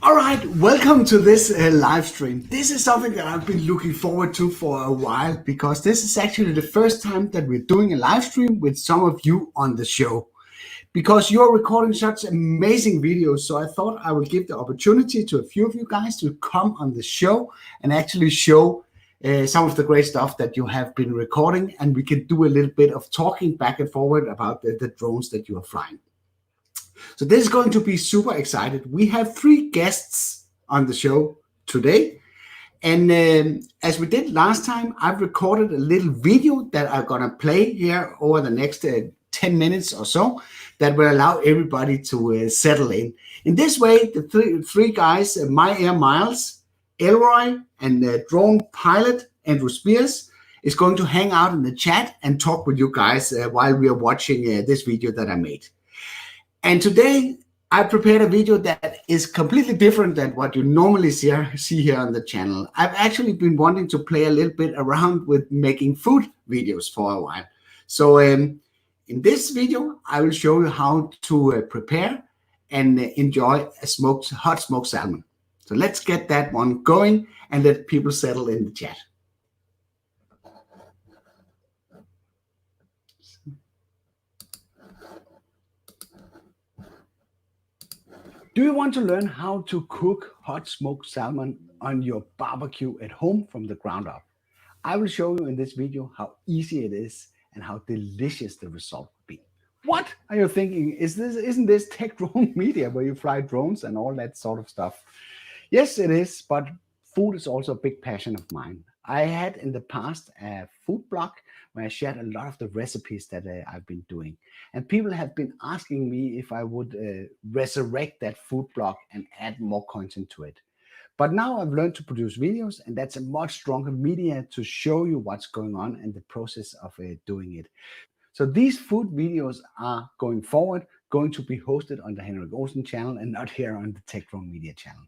All right, welcome to this live stream. This is something that I've been looking forward to for a while because this is actually the first time that we're doing a live stream with some of you on the show. Because you're recording such amazing videos, so I thought I would give the opportunity to a few of you guys to come on the show and actually show some of the great stuff that you have been recording, and we can do a little bit of talking back and forward about the drones that you are flying. So this is going to be super excited. We have 3 guests on the show today. And as we did last time, I've recorded a little video that I'm going to play here over the next 10 minutes or so that will allow everybody to settle in. In this way, the three guys, My Air Miles, Elroy, and drone pilot Andrew Spears is going to hang out in the chat and talk with you guys while we are watching this video that I made. And today I prepared a video that is completely different than what you normally see here on the channel. I've actually been wanting to play a little bit around with making food videos for a while. So in this video, I will show you how to prepare and enjoy a hot smoked salmon. So let's get that one going and let people settle in the chat. Do you want to learn how to cook hot smoked salmon on your barbecue at home from the ground up? I will show you in this video how easy it is and how delicious the result will be. What are you thinking? Isn't this tech drone media where you fly drones and all that sort of stuff? Yes, it is, but food is also a big passion of mine. I had in the past a food blog where I shared a lot of the recipes that I've been doing. And people have been asking me if I would resurrect that food blog and add more content to it. But now I've learned to produce videos, and that's a much stronger media to show you what's going on and the process of doing it. So these food videos are going forward, going to be hosted on the Henrik Olsen channel and not here on the Tech Drone Media channel.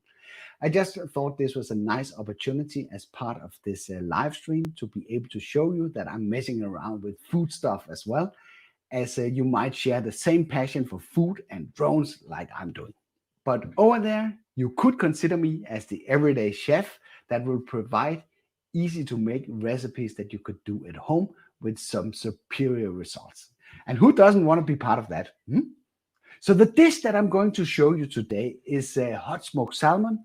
I just thought this was a nice opportunity as part of this live stream to be able to show you that I'm messing around with food stuff as well, as you might share the same passion for food and drones like I'm doing. But over there, you could consider me as the everyday chef that will provide easy to make recipes that you could do at home with some superior results. And who doesn't want to be part of that? So the dish that I'm going to show you today is hot smoked salmon,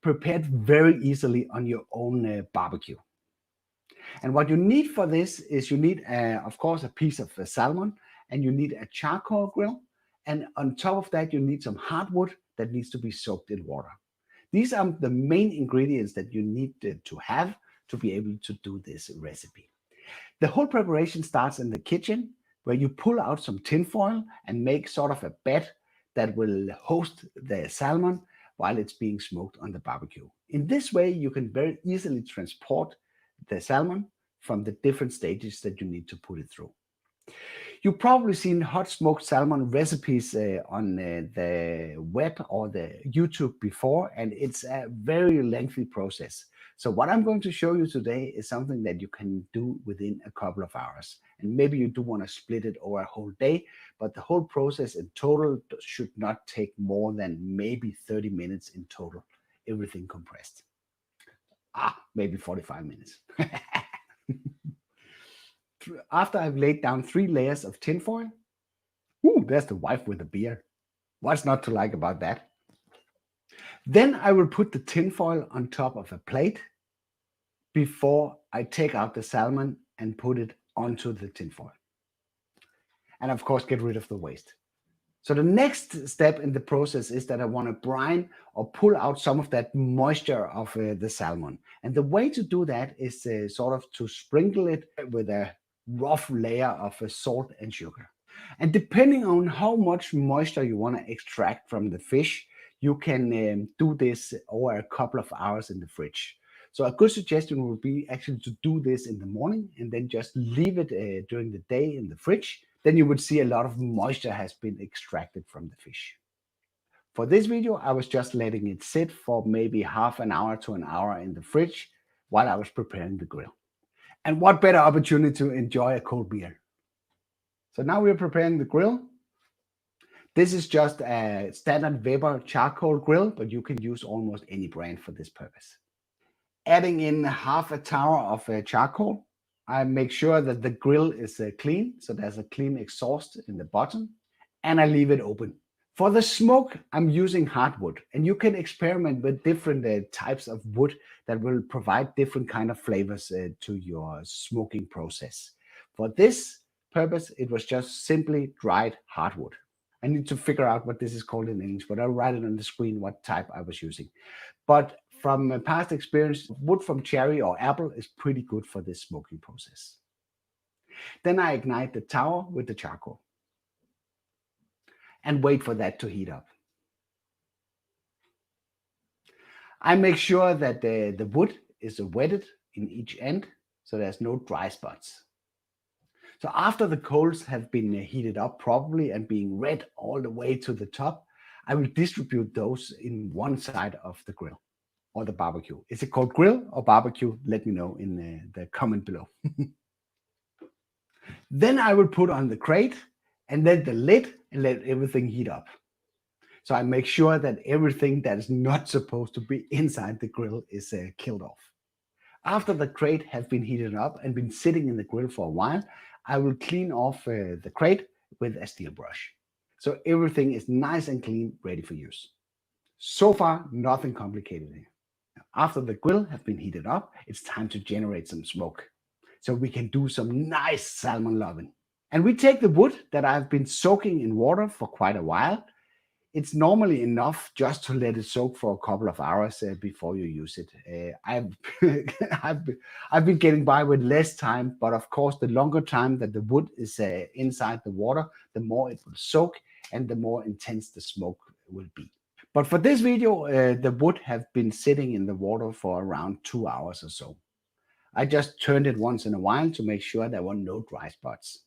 prepared very easily on your own barbecue. And what you need for this is you need, of course, a piece of salmon, and you need a charcoal grill. And on top of that, you need some hardwood that needs to be soaked in water. These are the main ingredients that you need to have to be able to do this recipe. The whole preparation starts in the kitchen, where you pull out some tin foil and make sort of a bed that will host the salmon while it's being smoked on the barbecue. In this way, you can very easily transport the salmon from the different stages that you need to put it through. You've probably seen hot smoked salmon recipes on the web or the YouTube before, and it's a very lengthy process. So what I'm going to show you today is something that you can do within a couple of hours. And maybe you do want to split it over a whole day, but the whole process in total should not take more than maybe 30 minutes in total, everything compressed. Maybe 45 minutes. After I've laid down 3 layers of tinfoil, there's the wife with a beer. What's not to like about that? Then I will put the tinfoil on top of a plate before I take out the salmon and put it onto the tinfoil. And of course, get rid of the waste. So the next step in the process is that I want to brine or pull out some of that moisture of the salmon. And the way to do that is sort of to sprinkle it with a rough layer of salt and sugar. And depending on how much moisture you want to extract from the fish, you can do this over a couple of hours in the fridge. So a good suggestion would be actually to do this in the morning and then just leave it during the day in the fridge. Then you would see a lot of moisture has been extracted from the fish. For this video, I was just letting it sit for maybe half an hour to an hour in the fridge while I was preparing the grill. And what better opportunity to enjoy a cold beer? So now we're preparing the grill. This is just a standard Weber charcoal grill, but you can use almost any brand for this purpose. Adding in half a tower of charcoal, I make sure that the grill is clean, so there's a clean exhaust in the bottom, and I leave it open. For the smoke, I'm using hardwood, and you can experiment with different types of wood that will provide different kind of flavors to your smoking process. For this purpose, it was just simply dried hardwood. I need to figure out what this is called in English, but I'll write it on the screen what type I was using. But from past experience, wood from cherry or apple is pretty good for this smoking process. Then I ignite the tower with the charcoal and wait for that to heat up. I make sure that the wood is wetted in each end so there's no dry spots. So after the coals have been heated up properly and being red all the way to the top, I will distribute those in one side of the grill or the barbecue. Is it called grill or barbecue? Let me know in the comment below. Then I will put on the crate and then the lid and let everything heat up. So I make sure that everything that is not supposed to be inside the grill is killed off. After the crate has been heated up and been sitting in the grill for a while, I will clean off the crate with a steel brush. So everything is nice and clean, ready for use. So far, nothing complicated here. After the grill has been heated up, it's time to generate some smoke. So we can do some nice salmon loving. And we take the wood that I've been soaking in water for quite a while. It's normally enough just to let it soak for a couple of hours before you use it. I've been getting by with less time, but of course, the longer time that the wood is inside the water, the more it will soak and the more intense the smoke will be. But for this video, the wood have been sitting in the water for around 2 hours or so. I just turned it once in a while to make sure there were no dry spots.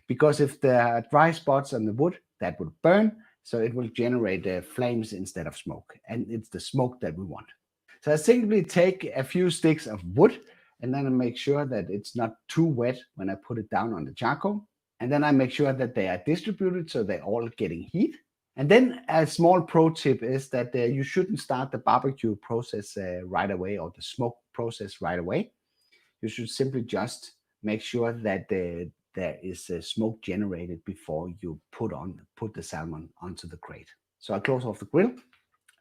Because if there are dry spots on the wood, that would burn, so it will generate flames instead of smoke. And it's the smoke that we want. So I simply take a few sticks of wood and then I make sure that it's not too wet when I put it down on the charcoal. And then I make sure that they are distributed so they're all getting heat. And then a small pro tip is that you shouldn't start the barbecue process right away or the smoke process right away. You should simply just make sure that there is smoke generated before you put the salmon onto the crate. So I close off the grill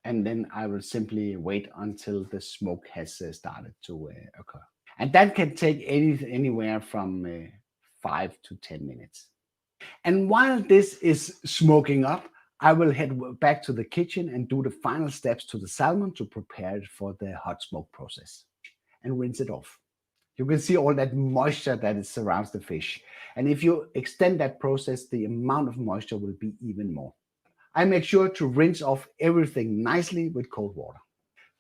and then I will simply wait until the smoke has started to occur. And that can take anywhere from 5 to 10 minutes. And while this is smoking up, I will head back to the kitchen and do the final steps to the salmon to prepare it for the hot smoke process and rinse it off. You can see all that moisture that surrounds the fish. And if you extend that process, the amount of moisture will be even more. I make sure to rinse off everything nicely with cold water.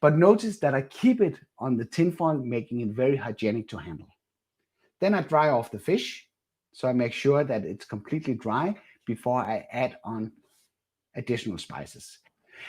But notice that I keep it on the tin foil, making it very hygienic to handle. Then I dry off the fish. So I make sure that it's completely dry before I add on additional spices.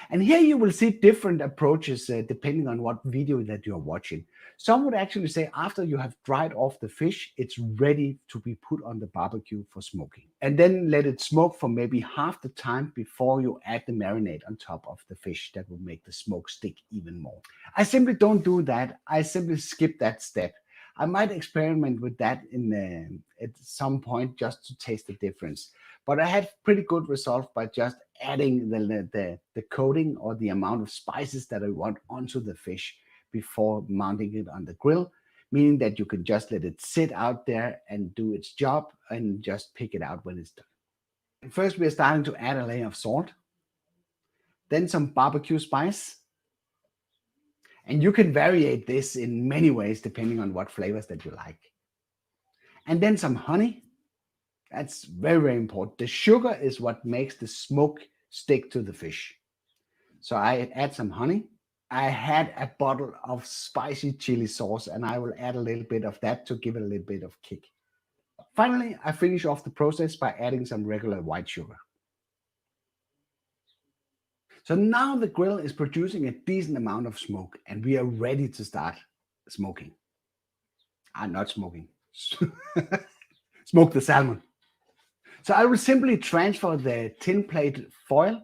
And here you will see different approaches depending on what video that you're watching. Some would actually say after you have dried off the fish, it's ready to be put on the barbecue for smoking. And then let it smoke for maybe half the time before you add the marinade on top of the fish. That will make the smoke stick even more. I simply don't do that. I simply skip that step. I might experiment with that at some point just to taste the difference. But I had pretty good results by just adding the coating or the amount of spices that I want onto the fish before mounting it on the grill, meaning that you can just let it sit out there and do its job and just pick it out when it's done. First, we're starting to add a layer of salt, then some barbecue spice. And you can variate this in many ways depending on what flavors that you like. And then some honey. That's very, very important. The sugar is what makes the smoke stick to the fish. So I add some honey. I had a bottle of spicy chili sauce and I will add a little bit of that to give it a little bit of kick. Finally, I finish off the process by adding some regular white sugar. So now the grill is producing a decent amount of smoke and we are ready to start smoking. Not smoking. Smoke the salmon. So I will simply transfer the tin plate foil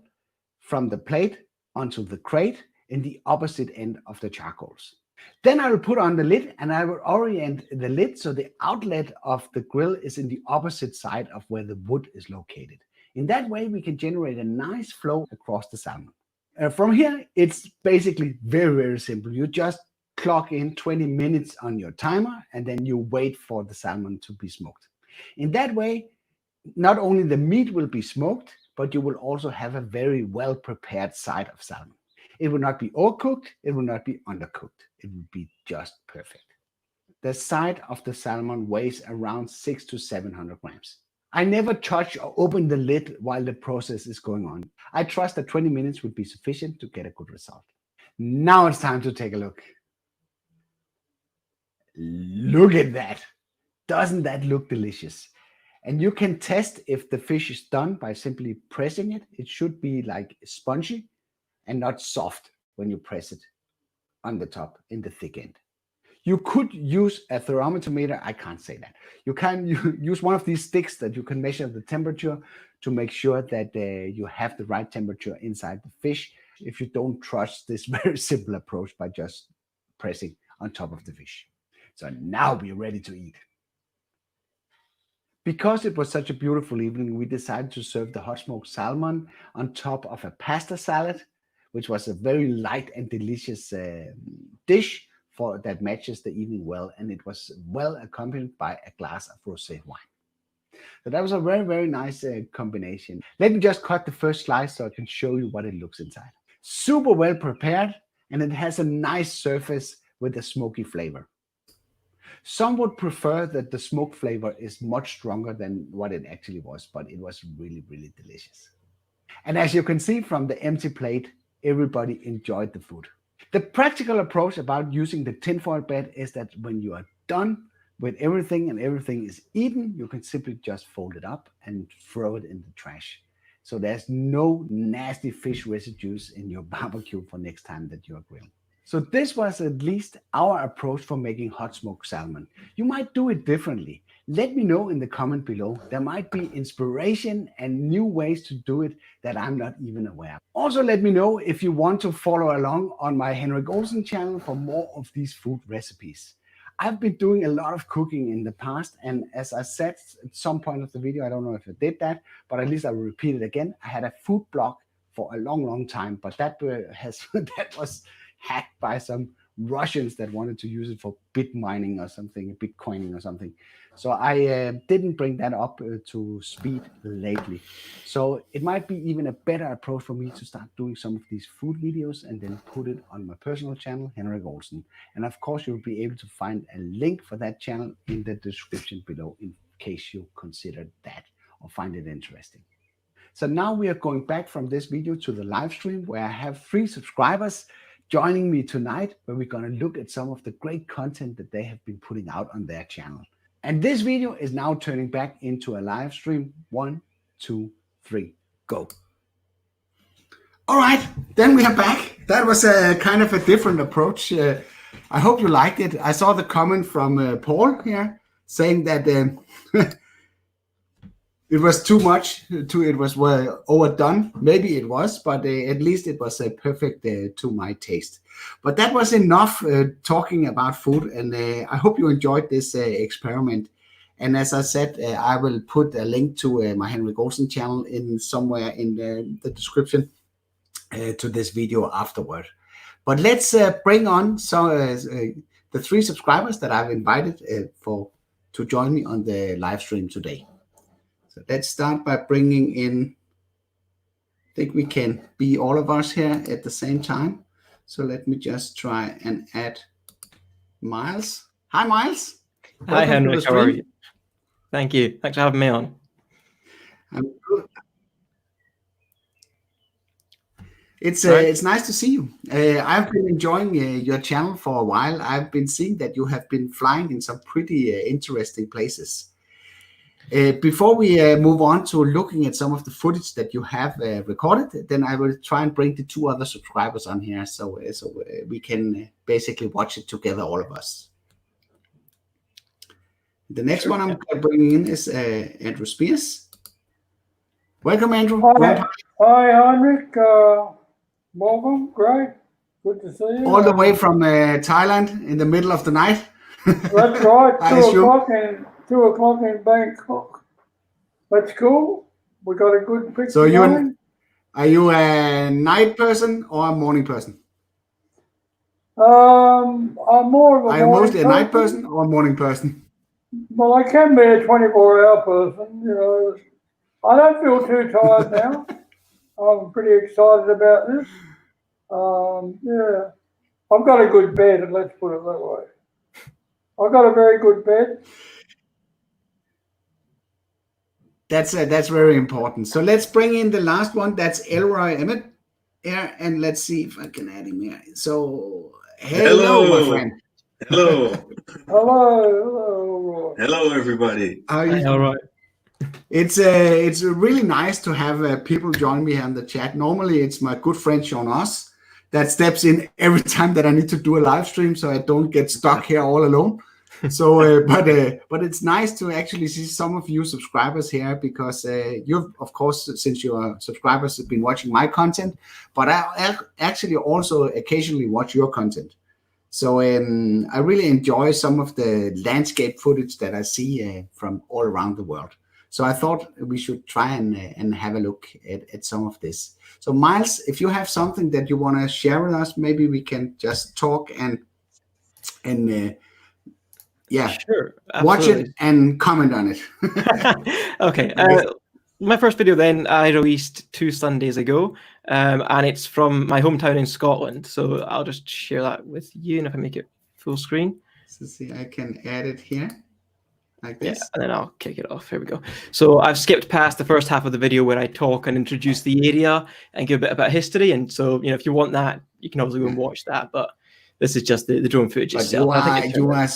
from the plate onto the crate in the opposite end of the charcoals. Then I will put on the lid and I will orient the lid so the outlet of the grill is in the opposite side of where the wood is located. In that way, we can generate a nice flow across the salmon. From here, it's basically very, very simple. You just clock in 20 minutes on your timer and then you wait for the salmon to be smoked. In that way, not only the meat will be smoked, but you will also have a very well prepared side of salmon. It will not be overcooked, it will not be undercooked. It will be just perfect. The side of the salmon weighs around 600 to 700 grams. I never touch or open the lid while the process is going on. I trust that 20 minutes would be sufficient to get a good result. Now it's time to take a look. Look at that. Doesn't that look delicious? And you can test if the fish is done by simply pressing it. It should be like spongy and not soft when you press it on the top in the thick end. You could use a thermometer meter. I can't say that. You can use one of these sticks that you can measure the temperature to make sure that you have the right temperature inside the fish if you don't trust this very simple approach by just pressing on top of the fish. So now we're ready to eat. Because it was such a beautiful evening, we decided to serve the hot smoked salmon on top of a pasta salad, which was a very light and delicious dish that matches the evening well, and it was well accompanied by a glass of rosé wine. So that was a very, very nice combination. Let me just cut the first slice so I can show you what it looks inside. Super well prepared, and it has a nice surface with a smoky flavor. Some would prefer that the smoke flavor is much stronger than what it actually was, but it was really, really delicious. And as you can see from the empty plate, everybody enjoyed the food. The practical approach about using the tinfoil bed is that when you are done with everything and everything is eaten, you can simply just fold it up and throw it in the trash. So there's no nasty fish residues in your barbecue for next time that you are grilling. So this was at least our approach for making hot smoked salmon. You might do it differently. Let me know in the comment below. There might be inspiration and new ways to do it that I'm not even aware of. Also, let me know if you want to follow along on my Henrik Olsen channel for more of these food recipes. I've been doing a lot of cooking in the past, and as I said at some point of the video, I don't know if I did that, but at least I will repeat it again. I had a food blog for a long, long time, but that was hacked by some Russians that wanted to use it for bit mining or something, Bitcoining or something. So I didn't bring that up to speed lately. So it might be even a better approach for me to start doing some of these food videos and then put it on my personal channel, Henrik Olsen. And of course, you'll be able to find a link for that channel in the description below in case you consider that or find it interesting. So now we are going back from this video to the live stream where I have 3 subscribers joining me tonight, where we're going to look at some of the great content that they have been putting out on their channel. And this video is now turning back into a live stream. 1, 2, 3, go. All right, then we are back. That was a kind of a different approach. I hope you liked it. I saw the comment from Paul here saying that it was too much, it was well overdone. Maybe it was, but at least it was perfect to my taste. But that was enough talking about food, and I hope you enjoyed this experiment. And as I said, I will put a link to my Henrik Olsen channel in somewhere in the description to this video afterward. But let's bring on the 3 subscribers that I've invited to join me on the live stream today. So let's start by bringing in, I think we can be all of us here at the same time. So let me just try and add Miles. Hi, Miles. Hi, Henrik. How are you? Thank you. Thanks for having me on. I'm good. It's nice to see you. I've been enjoying your channel for a while. I've been seeing that you have been flying in some pretty interesting places. Before we move on to looking at some of the footage that you have recorded, then I will try and bring the 2 other subscribers on here so we can basically watch it together, all of us. The next one I'm bringing in is Andrew Spears. Welcome, Andrew. Hi, Heinrich. Welcome. Great. Good to see you. All the way from Thailand in the middle of the night. That's right. 2 o'clock in Bangkok. That's cool. We got a good picture. So are you a night person or a morning person? I'm more of a Are you morning mostly a night person or a morning person? Well, I can be a 24-hour person. You know, I don't feel too tired now. I'm pretty excited about this. Yeah, I've got a good bed, let's put it that way. I've got a very good bed. That's very important. So let's bring in the last one. That's Elroy Emmett here, and let's see if I can add him here. So hello, my friend. Hello. Hello. Hello, everybody. Hi, all right. It's really nice to have people join me here in the chat. Normally, it's my good friend Sean Oss that steps in every time that I need to do a live stream, so I don't get stuck here all alone. So, but it's nice to actually see some of you subscribers here, because you've, of course, since you are subscribers, have been watching my content, but I actually also occasionally watch your content. So I really enjoy some of the landscape footage that I see from all around the world. So I thought we should try and have a look at some of this. So Miles, if you have something that you want to share with us, maybe we can just talk and yeah, sure, watch it and comment on it. Okay. My first video then I released 2 Sundays ago, and it's from my hometown in Scotland. So I'll just share that with you, and if I make it full screen. So see, I can add it here like this. Yeah, and then I'll kick it off. Here we go. So I've skipped past the first half of the video where I talk and introduce the area and give a bit about history. And so, you know, if you want that, you can obviously go and watch that. But this is just the drone footage itself. You are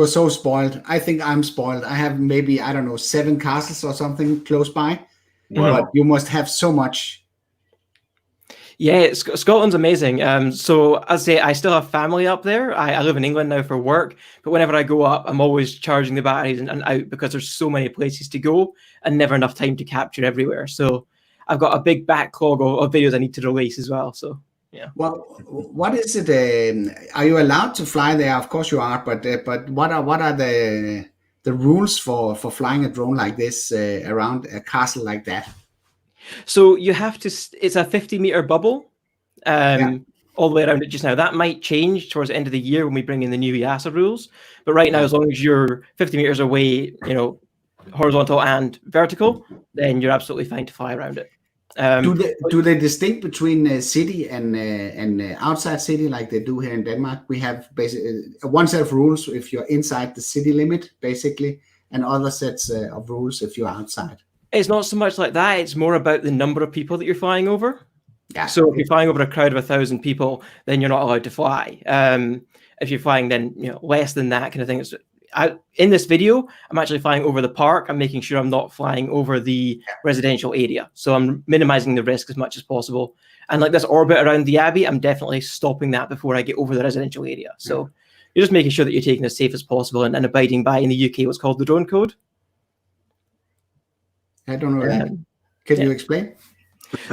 so spoiled. I think I'm spoiled. I have maybe, I don't know, 7 castles or something close by. Wow. But you must have so much. Yeah, Scotland's amazing. So as I say, I still have family up there. I live in England now for work, but whenever I go up, I'm always charging the batteries and out, because there's so many places to go and never enough time to capture everywhere. So I've got a big backlog of videos I need to release as well. So yeah. Well, what is it? Are you allowed to fly there? Of course you are, but what are the rules for flying a drone like this around a castle like that? So you have to. It's a 50-meter bubble, all the way around it just now. That might change towards the end of the year when we bring in the new EASA rules. But right now, as long as you're 50 meters away, you know, horizontal and vertical, then you're absolutely fine to fly around it. Do they distinct between city and outside city like they do here in Denmark? We have basically one set of rules if you're inside the city limit, basically, and other sets of rules if you're outside. It's not so much like that. It's more about the number of people that you're flying over. Yeah. So if you're flying over a crowd of 1,000 people, then you're not allowed to fly. If you're flying then, you know, less than that kind of thing. In this video, I'm actually flying over the park. I'm making sure I'm not flying over the residential area. So I'm minimizing the risk as much as possible. And like this orbit around the Abbey, I'm definitely stopping that before I get over the residential area. So you're just making sure that you're taking as safe as possible and abiding by, in the UK, what's called the drone code. I don't know that. Can you explain?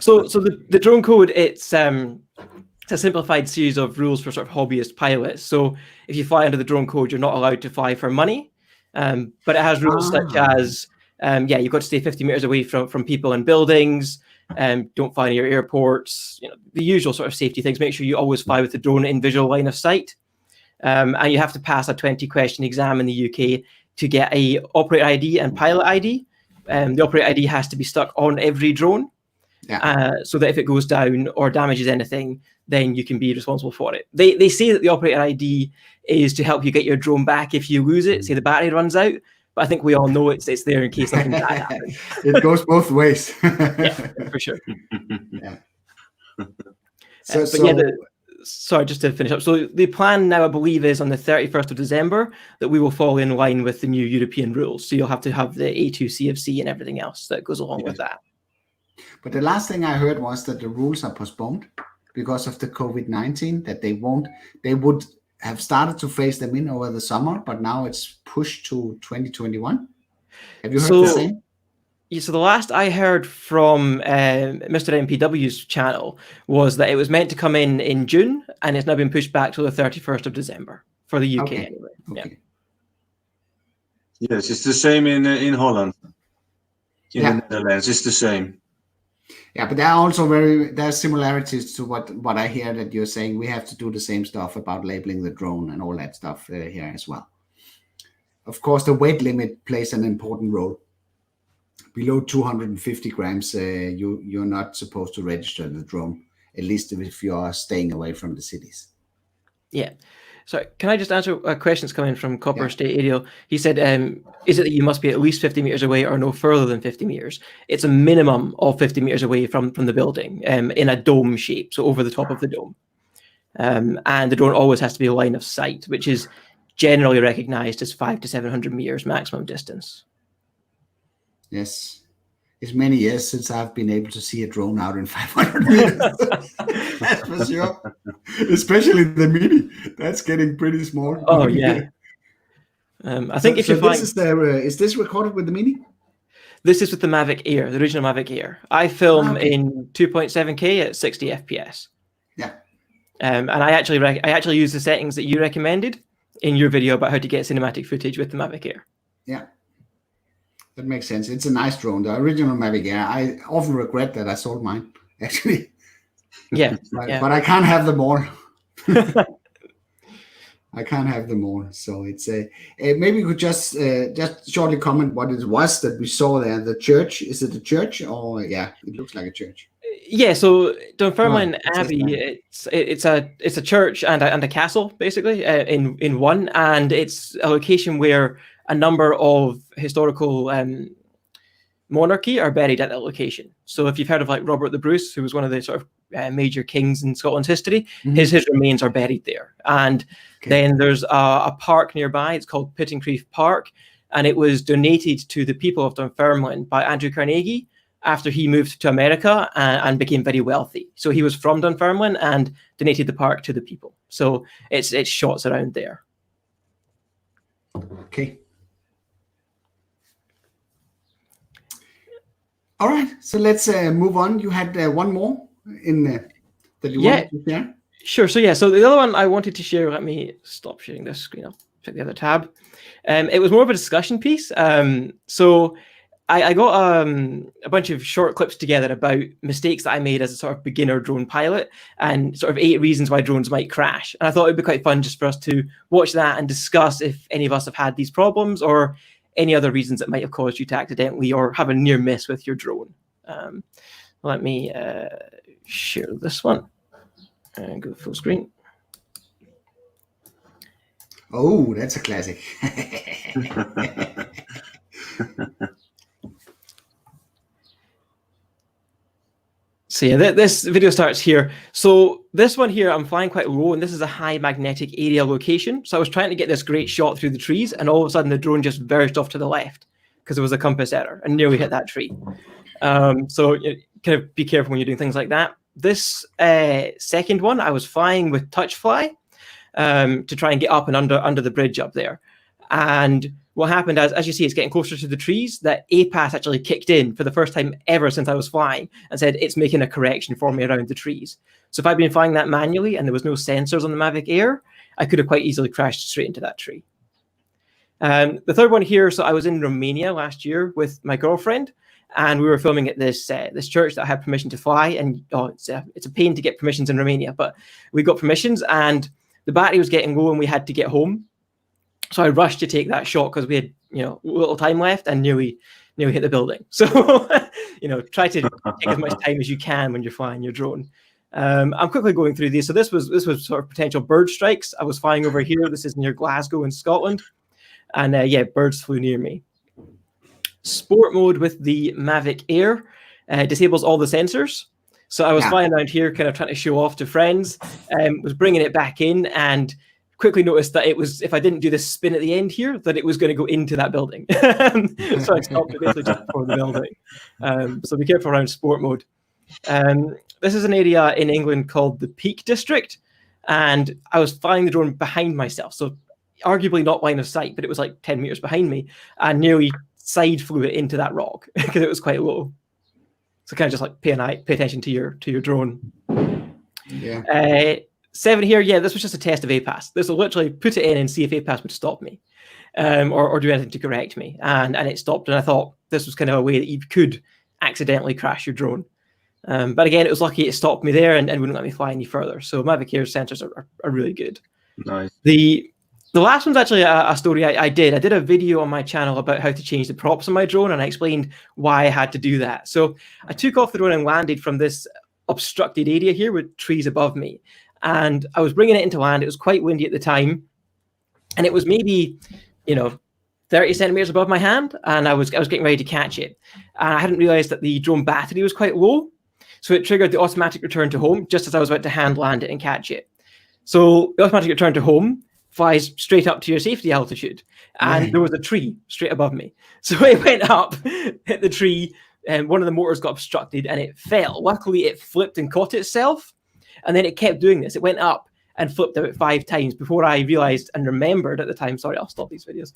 So the drone code, it's a simplified series of rules for sort of hobbyist pilots. So if you fly under the drone code, you're not allowed to fly for money. But it has rules such as, you've got to stay 50 meters away from people and buildings. Don't fly near airports. You know, the usual sort of safety things. Make sure you always fly with the drone in visual line of sight. And you have to pass a 20-question exam in the UK to get a operator ID and pilot ID. The operator ID has to be stuck on every drone, so that if it goes down or damages anything, then you can be responsible for it. They say that the operator ID is to help you get your drone back if you lose it, say the battery runs out. But I think we all know it's there in case something bad happens. It goes both ways. Yeah, for sure. Yeah. Sorry, just to finish up. So the plan now, I believe, is on the 31st of December that we will fall in line with the new European rules. So you'll have to have the A2 CFC and everything else that goes along with that. But the last thing I heard was that the rules are postponed because of the COVID-19, that they would have started to phase them in over the summer, but now it's pushed to 2021. Have you heard the same? So the last I heard from Mr. MPW's channel was that it was meant to come in June, and it's now been pushed back to the 31st of December for the UK Okay. anyway. Okay. Yes, it's the same in Holland. In Yeah. the Netherlands, it's the same. Yeah, but there are also there's similarities to what I hear that you're saying. We have to do the same stuff about labeling the drone and all that stuff here as well. Of course, the weight limit plays an important role. Below 250 grams, you're not supposed to register the drone, at least if you are staying away from the cities. Yeah. So can I just answer questions coming from Copper Yeah. State Aerial? He said, is it that you must be at least 50 meters away or no further than 50 meters? It's a minimum of 50 meters away from the building in a dome shape, so over the top of the dome. And the drone always has to be a line of sight, which is generally recognized as 500 to 700 meters maximum distance. Yes. It's many years since I've been able to see a drone out in 500 meters. That's for sure. Especially the Mini. That's getting pretty small. Oh, yeah. I think if you find... Is this recorded with the Mini? This is with the Mavic Air, the original Mavic Air. I film in 2.7K at 60 FPS. Yeah. And I actually use the settings that you recommended in your video about how to get cinematic footage with the Mavic Air. Yeah. That makes sense. It's a nice drone. The original Mavic Air. I often regret that I sold mine, actually. Yeah. But I can't have them all. I can't have them all. So it's maybe you could just shortly comment what it was that we saw there. The church. Is it a church or it looks like a church. Yeah, so Dunfermline Abbey, it's a church and a castle basically in one, and it's a location where a number of historical monarchy are buried at that location. So if you've heard of like Robert the Bruce, who was one of the sort of major kings in Scotland's history, his remains are buried there. And then there's a park nearby. It's called Pittencrieff Park, and it was donated to the people of Dunfermline by Andrew Carnegie after he moved to America and became very wealthy. So he was from Dunfermline and donated the park to the people. So it's shots around there. Okay. All right, so let's move on. You had one more that you wanted to share? Sure. So the other one I wanted to share, let me stop sharing this screen. I'll check the other tab. It was more of a discussion piece. So I got a bunch of short clips together about mistakes that I made as a sort of beginner drone pilot and sort of 8 reasons why drones might crash. And I thought it'd be quite fun just for us to watch that and discuss if any of us have had these problems or any other reasons that might have caused you to accidentally or have a near miss with your drone. Let me share this one and go full screen. Oh, that's a classic. So yeah, this video starts here. So this one here, I'm flying quite low, and this is a high magnetic area location. So I was trying to get this great shot through the trees, and all of a sudden the drone just verged off to the left because there was a compass error and nearly hit that tree. So kind of be careful when you're doing things like that. This second one, I was flying with touch fly to try and get up and under the bridge up there. And what happened as you see, it's getting closer to the trees, that APAS actually kicked in for the first time ever since I was flying and said it's making a correction for me around the trees. So if I'd been flying that manually and there was no sensors on the Mavic Air, I could have quite easily crashed straight into that tree. The third one here, so I was in Romania last year with my girlfriend, and we were filming at this church that I had permission to fly. And it's a pain to get permissions in Romania, but we got permissions, and the battery was getting low and we had to get home. So I rushed to take that shot because we had, little time left and nearly hit the building. So, try to take as much time as you can when you're flying your drone. I'm quickly going through these. So this was sort of potential bird strikes. I was flying over here. This is near Glasgow in Scotland. And birds flew near me. Sport mode with the Mavic Air disables all the sensors. So I was flying around here, kind of trying to show off to friends, was bringing it back in, and quickly noticed that it was, if I didn't do this spin at the end here, that it was going to go into that building. So I stopped it basically just before the building. So be careful around sport mode. This is an area in England called the Peak District, and I was flying the drone behind myself. So arguably not line of sight, but it was like 10 meters behind me, and nearly side flew it into that rock because it was quite low. So kind of just like pay attention to your drone. Yeah. 7 here, yeah, this was just a test of APAS. This will literally put it in and see if APAS would stop me, or do anything to correct me, and it stopped. And I thought this was kind of a way that you could accidentally crash your drone. But again, it was lucky it stopped me there and wouldn't let me fly any further. So Mavic Air sensors are really good. Nice. The last one's actually a story I did. I did a video on my channel about how to change the props on my drone, and I explained why I had to do that. So I took off the drone and landed from this obstructed area here with trees above me. And I was bringing it into land. It was quite windy at the time. And it was maybe, 30 centimeters above my hand. And I was getting ready to catch it. And I hadn't realized that the drone battery was quite low. So it triggered the automatic return to home just as I was about to hand land it and catch it. So the automatic return to home flies straight up to your safety altitude. And there was a tree straight above me. So it went up, hit the tree, and one of the motors got obstructed and it fell. Luckily, it flipped and caught itself. And then it kept doing this. It went up and flipped about 5 times before I realized and remembered at the time, sorry, I'll stop these videos,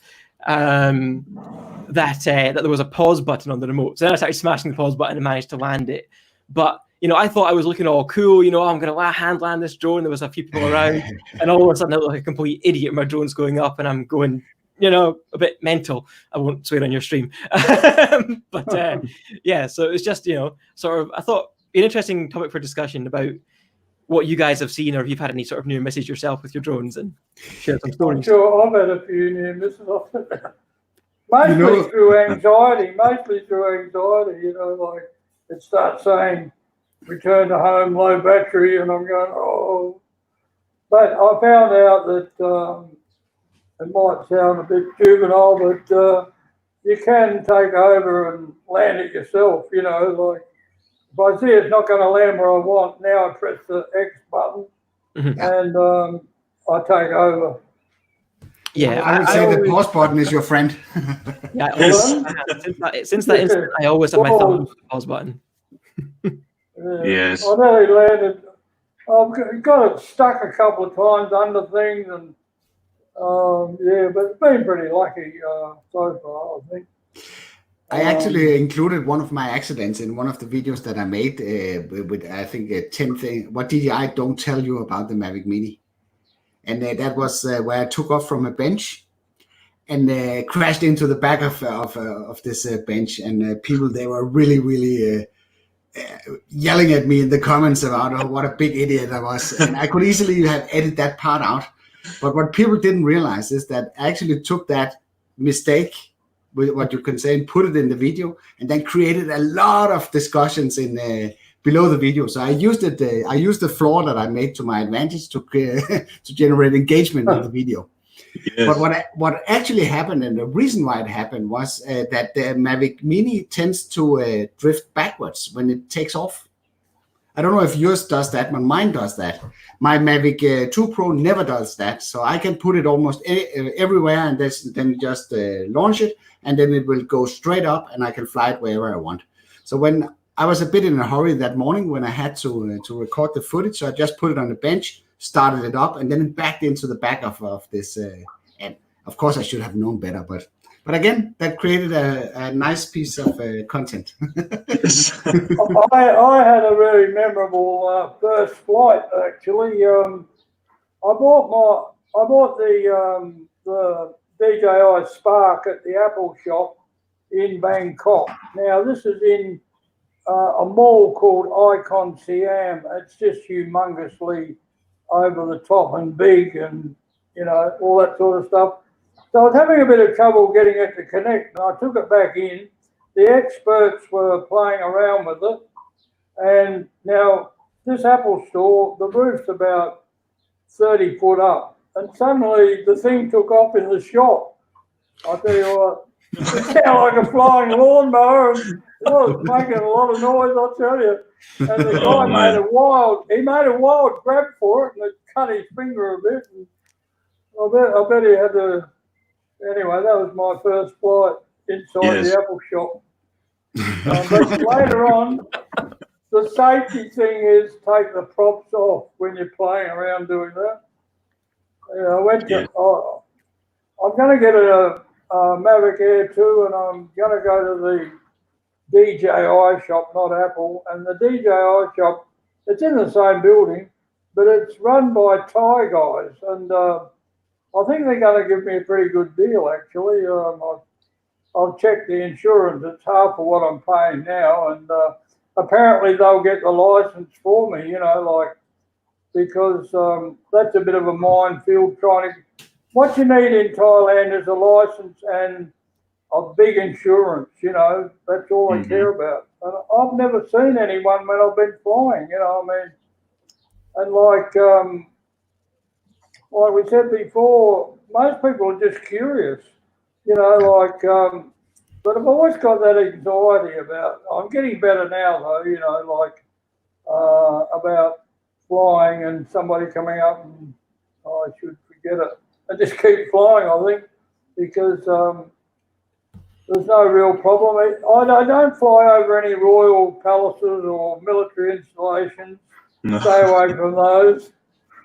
that there was a pause button on the remote. So then I started smashing the pause button and managed to land it. But, I thought I was looking all cool, I'm going to hand land this drone. There was a few people around and all of a sudden I look like a complete idiot. My drone's going up and I'm going, a bit mental. I won't swear on your stream. But yeah, so it was just, sort of, I thought an interesting topic for discussion about what you guys have seen, or if you've had any sort of near misses yourself with your drones, and share some stories. I'm sure I've had a few near misses. Mostly through anxiety. Like it starts saying, return to home, low battery, and I'm going, oh. But I found out that it might sound a bit juvenile, but you can take over and land it yourself, like if I see it's not going to land where I want, now I press the X button and I take over. Yeah, I would say the pause button is your friend. Yeah, since that instant, I always have my thumb on the pause button. Yes. I nearly landed. I've got it stuck a couple of times under things, and but it's been pretty lucky so far, I think. I actually included one of my accidents in one of the videos that I made with I think 10 things. What DJI don't tell you about the Mavic Mini, and that was where I took off from a bench and crashed into the back of this bench, and people, they were really yelling at me in the comments about what a big idiot I was, and I could easily have edited that part out. But what people didn't realize is that I actually took that mistake, with what you can say, and put it in the video, and then created a lot of discussions in below the video. So I used it. I used the flaw that I made to my advantage to to generate engagement in the video. Yes. But what actually happened, and the reason why it happened, was that the Mavic Mini tends to drift backwards when it takes off. I don't know if yours does that, but mine does that. My Mavic 2 Pro never does that. So I can put it almost everywhere and then just launch it, and then it will go straight up and I can fly it wherever I want. So when I was a bit in a hurry that morning when I had to record the footage, so I just put it on the bench, started it up, and then it backed into the back of this. And of course I should have known better, but again, that created a nice piece of content. I had a very memorable first flight. Actually, I bought the DJI Spark at the Apple shop in Bangkok. Now this is in a mall called Icon Siam. It's just humongously over the top and big, and all that sort of stuff. So I was having a bit of trouble getting it to connect, and I took it back in. The experts were playing around with it, and now this Apple store, the roof's about 30 foot up, and suddenly the thing took off in the shop. I tell you what, it sounded like a flying lawnmower, and it was making a lot of noise, I'll tell you. And the guy made a wild grab for it, and it cut his finger a bit. And I bet he had to. Anyway, that was my first flight inside the Apple shop. But later on, the safety thing is take the props off when you're playing around doing that. I went to. I'm going to get Mavic Air 2, and I'm going to go to the DJI shop, not Apple. And the DJI shop, it's in the same building, but it's run by Thai guys. And I think they're going to give me a pretty good deal, actually. I've checked the insurance. It's half of what I'm paying now. And apparently they'll get the license for me, because that's a bit of a minefield trying to... What you need in Thailand is a license and a big insurance, that's all I care about. And I've never seen anyone when I've been flying, and like we said before, most people are just curious, but I've always got that anxiety about, I'm getting better now though, about flying and somebody coming up and I should forget it and just keep flying, I think, because there's no real problem. I don't fly over any royal palaces or military installations. No. Stay away from those.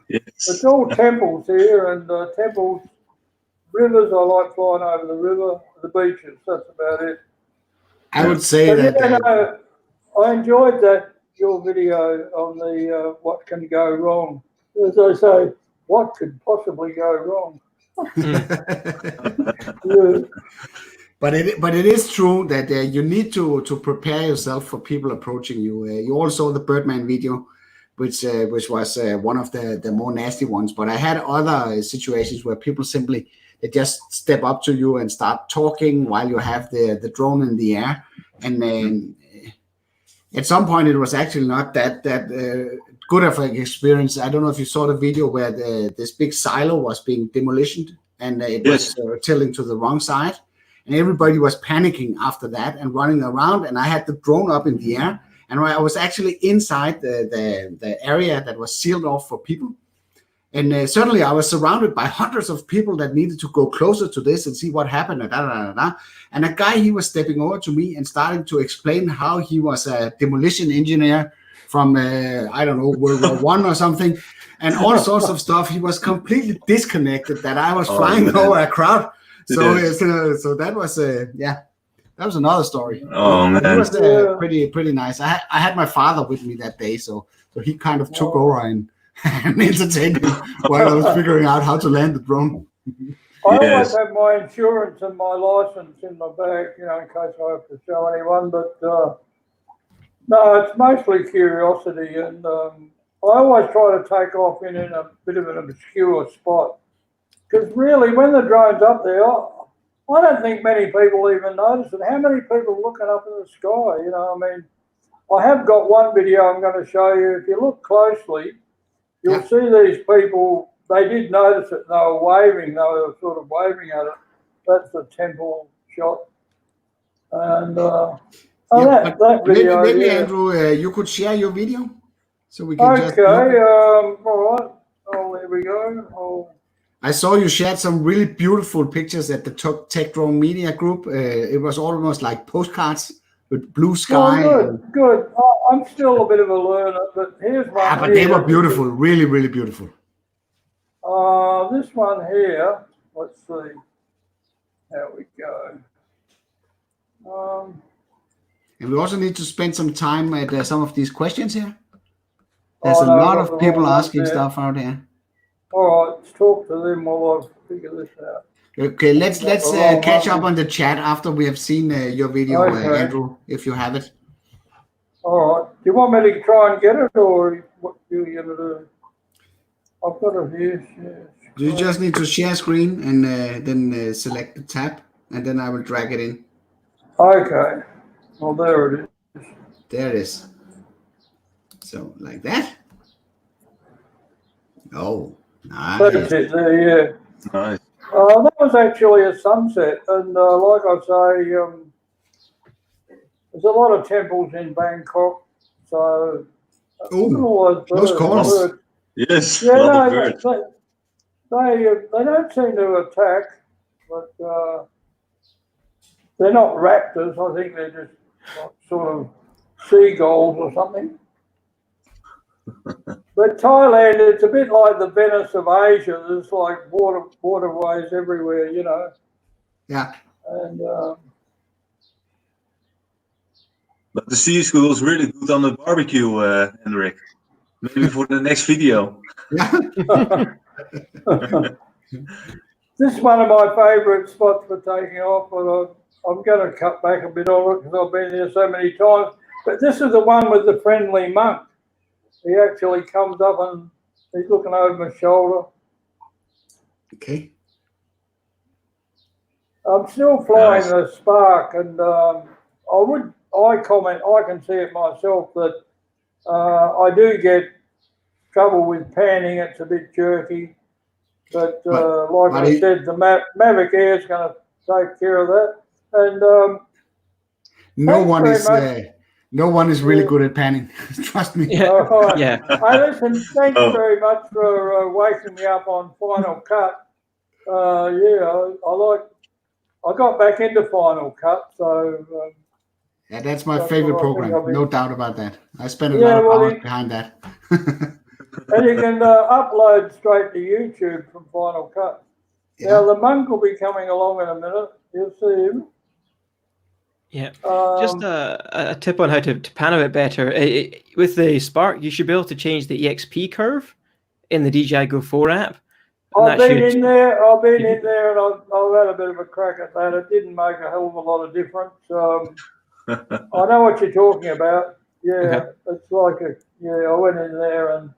Yes. It's all temples here, and temples, rivers. I like flying over the river, the beaches. That's about it. I would say that. I enjoyed your video on the what can go wrong. As I say, what could possibly go wrong? Yeah. But it is true that you need to prepare yourself for people approaching you. You all saw the Birdman video, which was one of the more nasty ones. But I had other situations where people simply they just step up to you and start talking while you have the drone in the air. And then at some point it was actually not that good of an experience. I don't know if you saw the video where this big silo was being demolished and it was tilting to the wrong side. And everybody was panicking after that and running around. And I had the drone up in the air. And I was actually inside the area that was sealed off for people. And suddenly I was surrounded by hundreds of people that needed to go closer to this and see what happened. And a guy, he was stepping over to me and starting to explain how he was a demolition engineer from, I don't know, World War I or something. And all sorts of stuff. He was completely disconnected that I was flying over a crowd. So that was that was another story. Oh man, it was pretty nice. I had my father with me that day, so he kind of took over and entertained me while I was figuring out how to land the drone. I always have my insurance and my license in my bag, in case I have to show anyone. But no, it's mostly curiosity, and I always try to take off in a bit of an obscure spot. Because really, when the drone's up there, I don't think many people even notice it. How many people are looking up in the sky? I have got one video I'm going to show you. If you look closely, you'll see these people. They did notice it. They were waving. They were sort of waving at it. That's the temple shot. And that video. Maybe Andrew, you could share your video, so we can just. Okay. All right. Oh, there we go. I saw you shared some really beautiful pictures at the Tech Drone Media Group. It was almost like postcards with blue sky. Oh, good. I'm still a bit of a learner, but here's one. But they were beautiful, really, really beautiful. This one here, let's see. There we go. And we also need to spend some time at some of these questions here. There's a lot of people asking stuff out here. All right, let's talk to them while I figure this out. Okay, let's catch up on the chat after we have seen your video, Andrew, if you have it. All right. Do you want me to try and get it, or what are you going to do? I've got it here. You just need to share screen and then select the tab, and then I will drag it in. Okay. Well, there it is. There it is. So, like that. Oh. Nice. That's it there, yeah. Nice. That was actually a sunset, and like I say, there's a lot of temples in Bangkok, so those calls. Yes, yeah, lot of birds. They don't seem to attack, but they're not raptors. I think they're just like, sort of seagulls or something. But Thailand, it's a bit like the Venice of Asia. There's like waterways everywhere, Yeah. And But the sea school is really good on the barbecue, Henrik. Maybe for the next video. Yeah. this is one of my favourite spots for taking off, but I'm going to cut back a bit on it because I've been here so many times. But this is the one with the friendly monk. He actually comes up and he's looking over my shoulder. Okay. I'm still flying Nice. the Spark, and I can see it myself that I do get trouble with panning. It's a bit jerky, but like I said, the Mavic Air is going to take care of that. And no one is really good at panning. Trust me. Yeah. right. Yeah. Hey, listen, thank you very much for waking me up on Final Cut. I got back into Final Cut, so Yeah, that's my favorite program. No doubt about that. I spent a lot of hours behind that. and you can upload straight to YouTube from Final Cut. Yeah. Now the monk will be coming along in a minute. You'll see him. Yeah. Just a tip on how to pan a bit better. With the Spark, you should be able to change the EXP curve in the DJI Go 4 app. I've been in there, and I've had a bit of a crack at that. It didn't make a hell of a lot of difference. I know what you're talking about. Yeah, okay. It's like I went in there and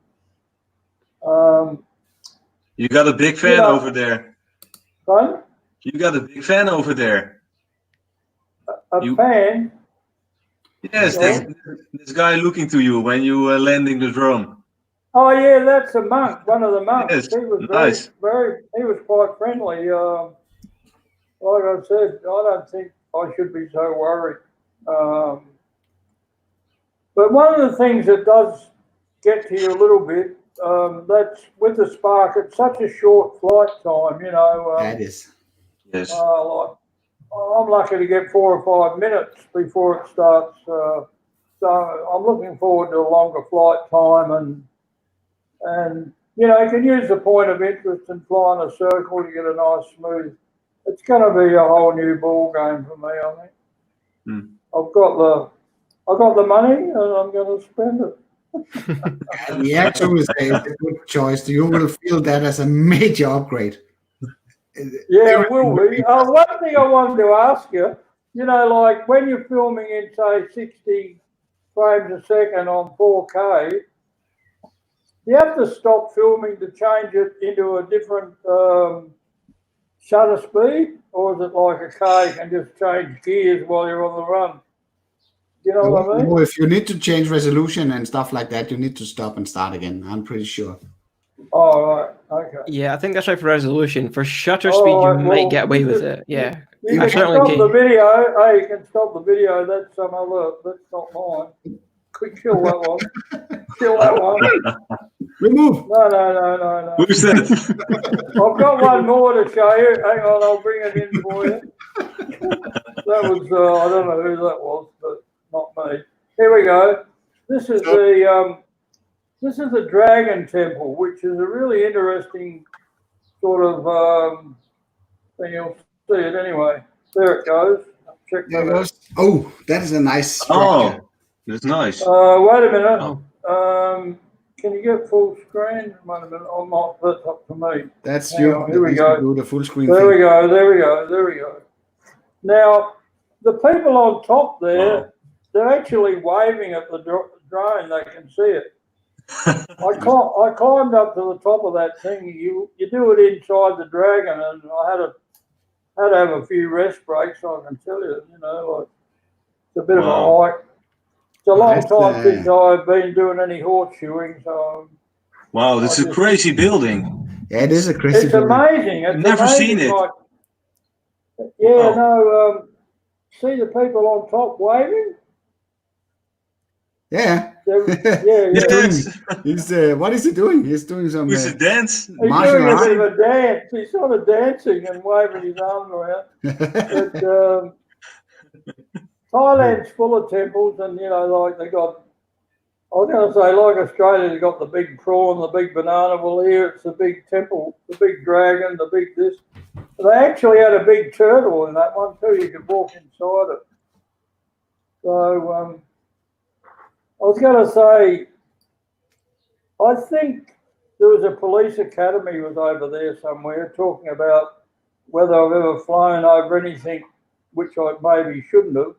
you got a big fan over there. Fun? You got a big fan over there. A fan? Yes, this guy looking to you when you landing the drone. Oh yeah, that's a monk, one of the monks. Yes, he was nice. he was quite friendly. Like I said, I don't think I should be so worried. But one of the things that does get to you a little bit, that's with the Spark, it's such a short flight time, that is. Yes. I'm lucky to get 4 or 5 minutes before it starts. So I'm looking forward to a longer flight time and you can use the point of interest and fly in a circle to get a nice smooth. It's going to be a whole new ball game for me, I think. Mm. I've got the money and I'm going to spend it. The actual is a good choice. You will feel that as a major upgrade. Yeah, it will be. One thing I wanted to ask you, like when you're filming in, say, 60 frames a second on 4K, do you have to stop filming to change it into a different shutter speed? Or is it like a car, you can just change gears while you're on the run? You know what I mean? Well, if you need to change resolution and stuff like that, you need to stop and start again. I'm pretty sure. Oh, right. Okay. Yeah, I think that's right for resolution. For shutter speed, you might get away with it. Yeah. You can stop the video. Hey, you can stop the video. That's some other. That's not mine. Quick, kill that one. Kill that one. Remove. No. Who's that? I've got one more to show you. Hang on, I'll bring it in for you. That was, I don't know who that was, but not me. Here we go. This is the Dragon Temple, which is a really interesting sort of thing. You'll see it anyway. There it goes. Check that out. Oh, that is a nice structure. Oh, that's nice. Wait a minute. Can you get full screen? Wait a minute. I'm not. That's up to me. That's you. Here we go. Do the full screen. There we go. Now, the people on top there, they're actually waving at the drone. They can see it. I climbed up to the top of that thing. You do it inside the Dragon, and I had to have a few rest breaks. I can tell you, like it's a bit of a hike. It's a long time since I've been doing any horseshoeing. So wow, that's a crazy building. Yeah, it is a crazy. It's amazing. I've never seen it. See the people on top waving. Yeah. Yes. He's what is he doing? He's doing some. He's a dance. He's doing a bit of a dance. He's sort of dancing and waving his arms around. But Thailand's full of temples, and like they got. I was going to say, like Australia, they got the big prawn, the big banana. Well, here it's the big temple, the big dragon, the big this. They actually had a big turtle in that one too. You could walk inside it. So I was going to say, I think there was a police academy was over there somewhere talking about whether I've ever flown over anything which I maybe shouldn't have.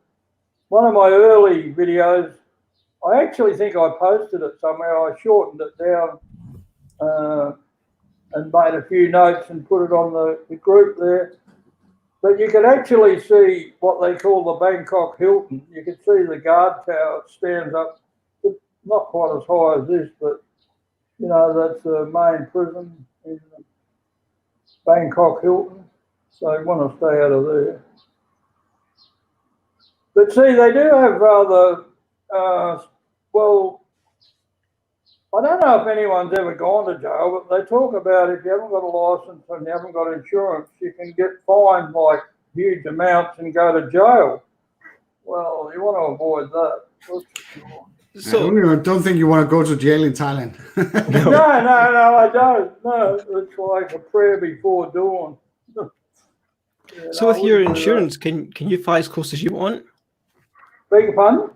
One of my early videos, I actually think I posted it somewhere. I shortened it down and made a few notes and put it on the group there. But you could actually see what they call the Bangkok Hilton. You could see the guard tower. It stands up, not quite as high as this, but you know, that's the main prison in Bangkok Hilton. So you want to stay out of there. But see, they do have rather, well, I don't know if anyone's ever gone to jail, but they talk about if you haven't got a license and you haven't got insurance, you can get fined like huge amounts and go to jail. Well, you want to avoid that. So I don't think you want to go to jail in Thailand. No, I don't. No, it's like a prayer before dawn. Yeah, so with your insurance, can you fly as close as you want? Beg your pardon?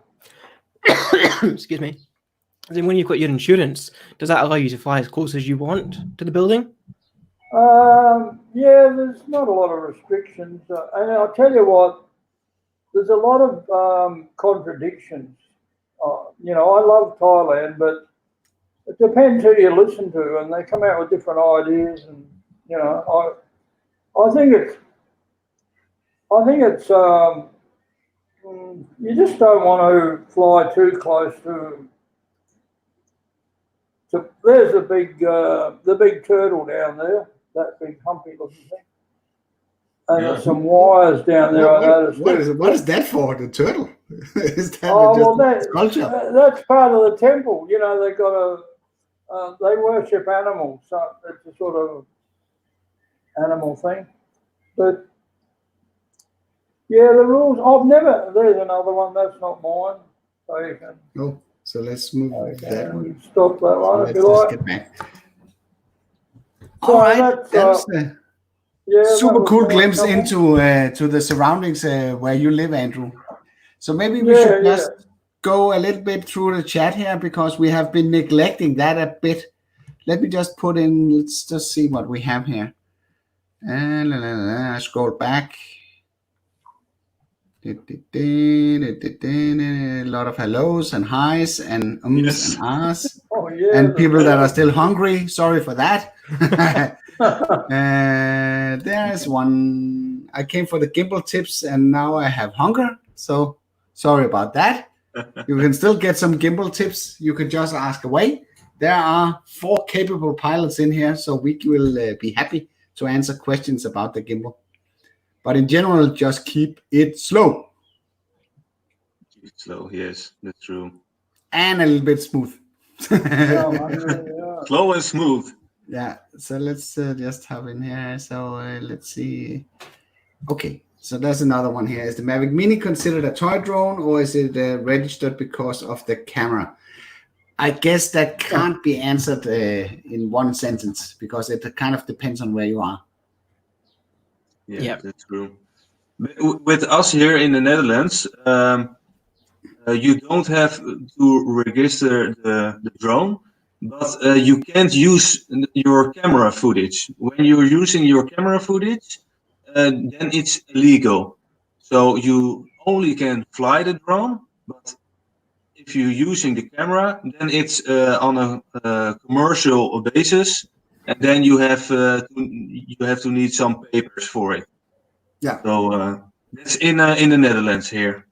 Excuse me. Then when you've got your insurance, does that allow you to fly as close as you want to the building? Yeah, there's not a lot of restrictions. And I'll tell you what, there's a lot of contradictions. You know, I love Thailand, but it depends who you listen to, and they come out with different ideas. And you know, I think it's you just don't want to fly too close to. So there's the big turtle down there, that big humpy looking thing. And there's some wires down there. I noticed. What is that for? The turtle? Is that well, culture? that's part of the temple. You know, they got they worship animals, so it's a sort of animal thing. But yeah, the rules. There's another one. That's not mine. So you can. No. So let's move that one. Stop that one if you like. Get back. So all right. That's super cool glimpse into to the surroundings where you live, Andrew. So maybe we should just go a little bit through the chat here because we have been neglecting that a bit. Let me just put in. Let's just see what we have here. And scroll back. A lot of hellos and highs and ums and ahs. And people that are still hungry. Sorry for that. There's one. I came for the gimbal tips and now I have hunger. So sorry about that. You can still get some gimbal tips. You can just ask away. There are 4 capable pilots in here, so we will be happy to answer questions about the gimbal. But in general, just keep it slow. Keep it slow, yes, that's true. And a little bit smooth. Slow and smooth. Yeah, so let's just have in here. So let's see. Okay, so there's another one here. Is the Mavic Mini considered a toy drone or is it registered because of the camera? I guess that can't be answered in one sentence because it kind of depends on where you are. Yeah, that's true. With us here in the Netherlands, you don't have to register the drone, but you can't use your camera footage. When you're using your camera footage, then it's illegal. So you only can fly the drone, but if you're using the camera, then it's on a commercial basis, and then you have to need some papers for it. Yeah. So that's in the Netherlands here.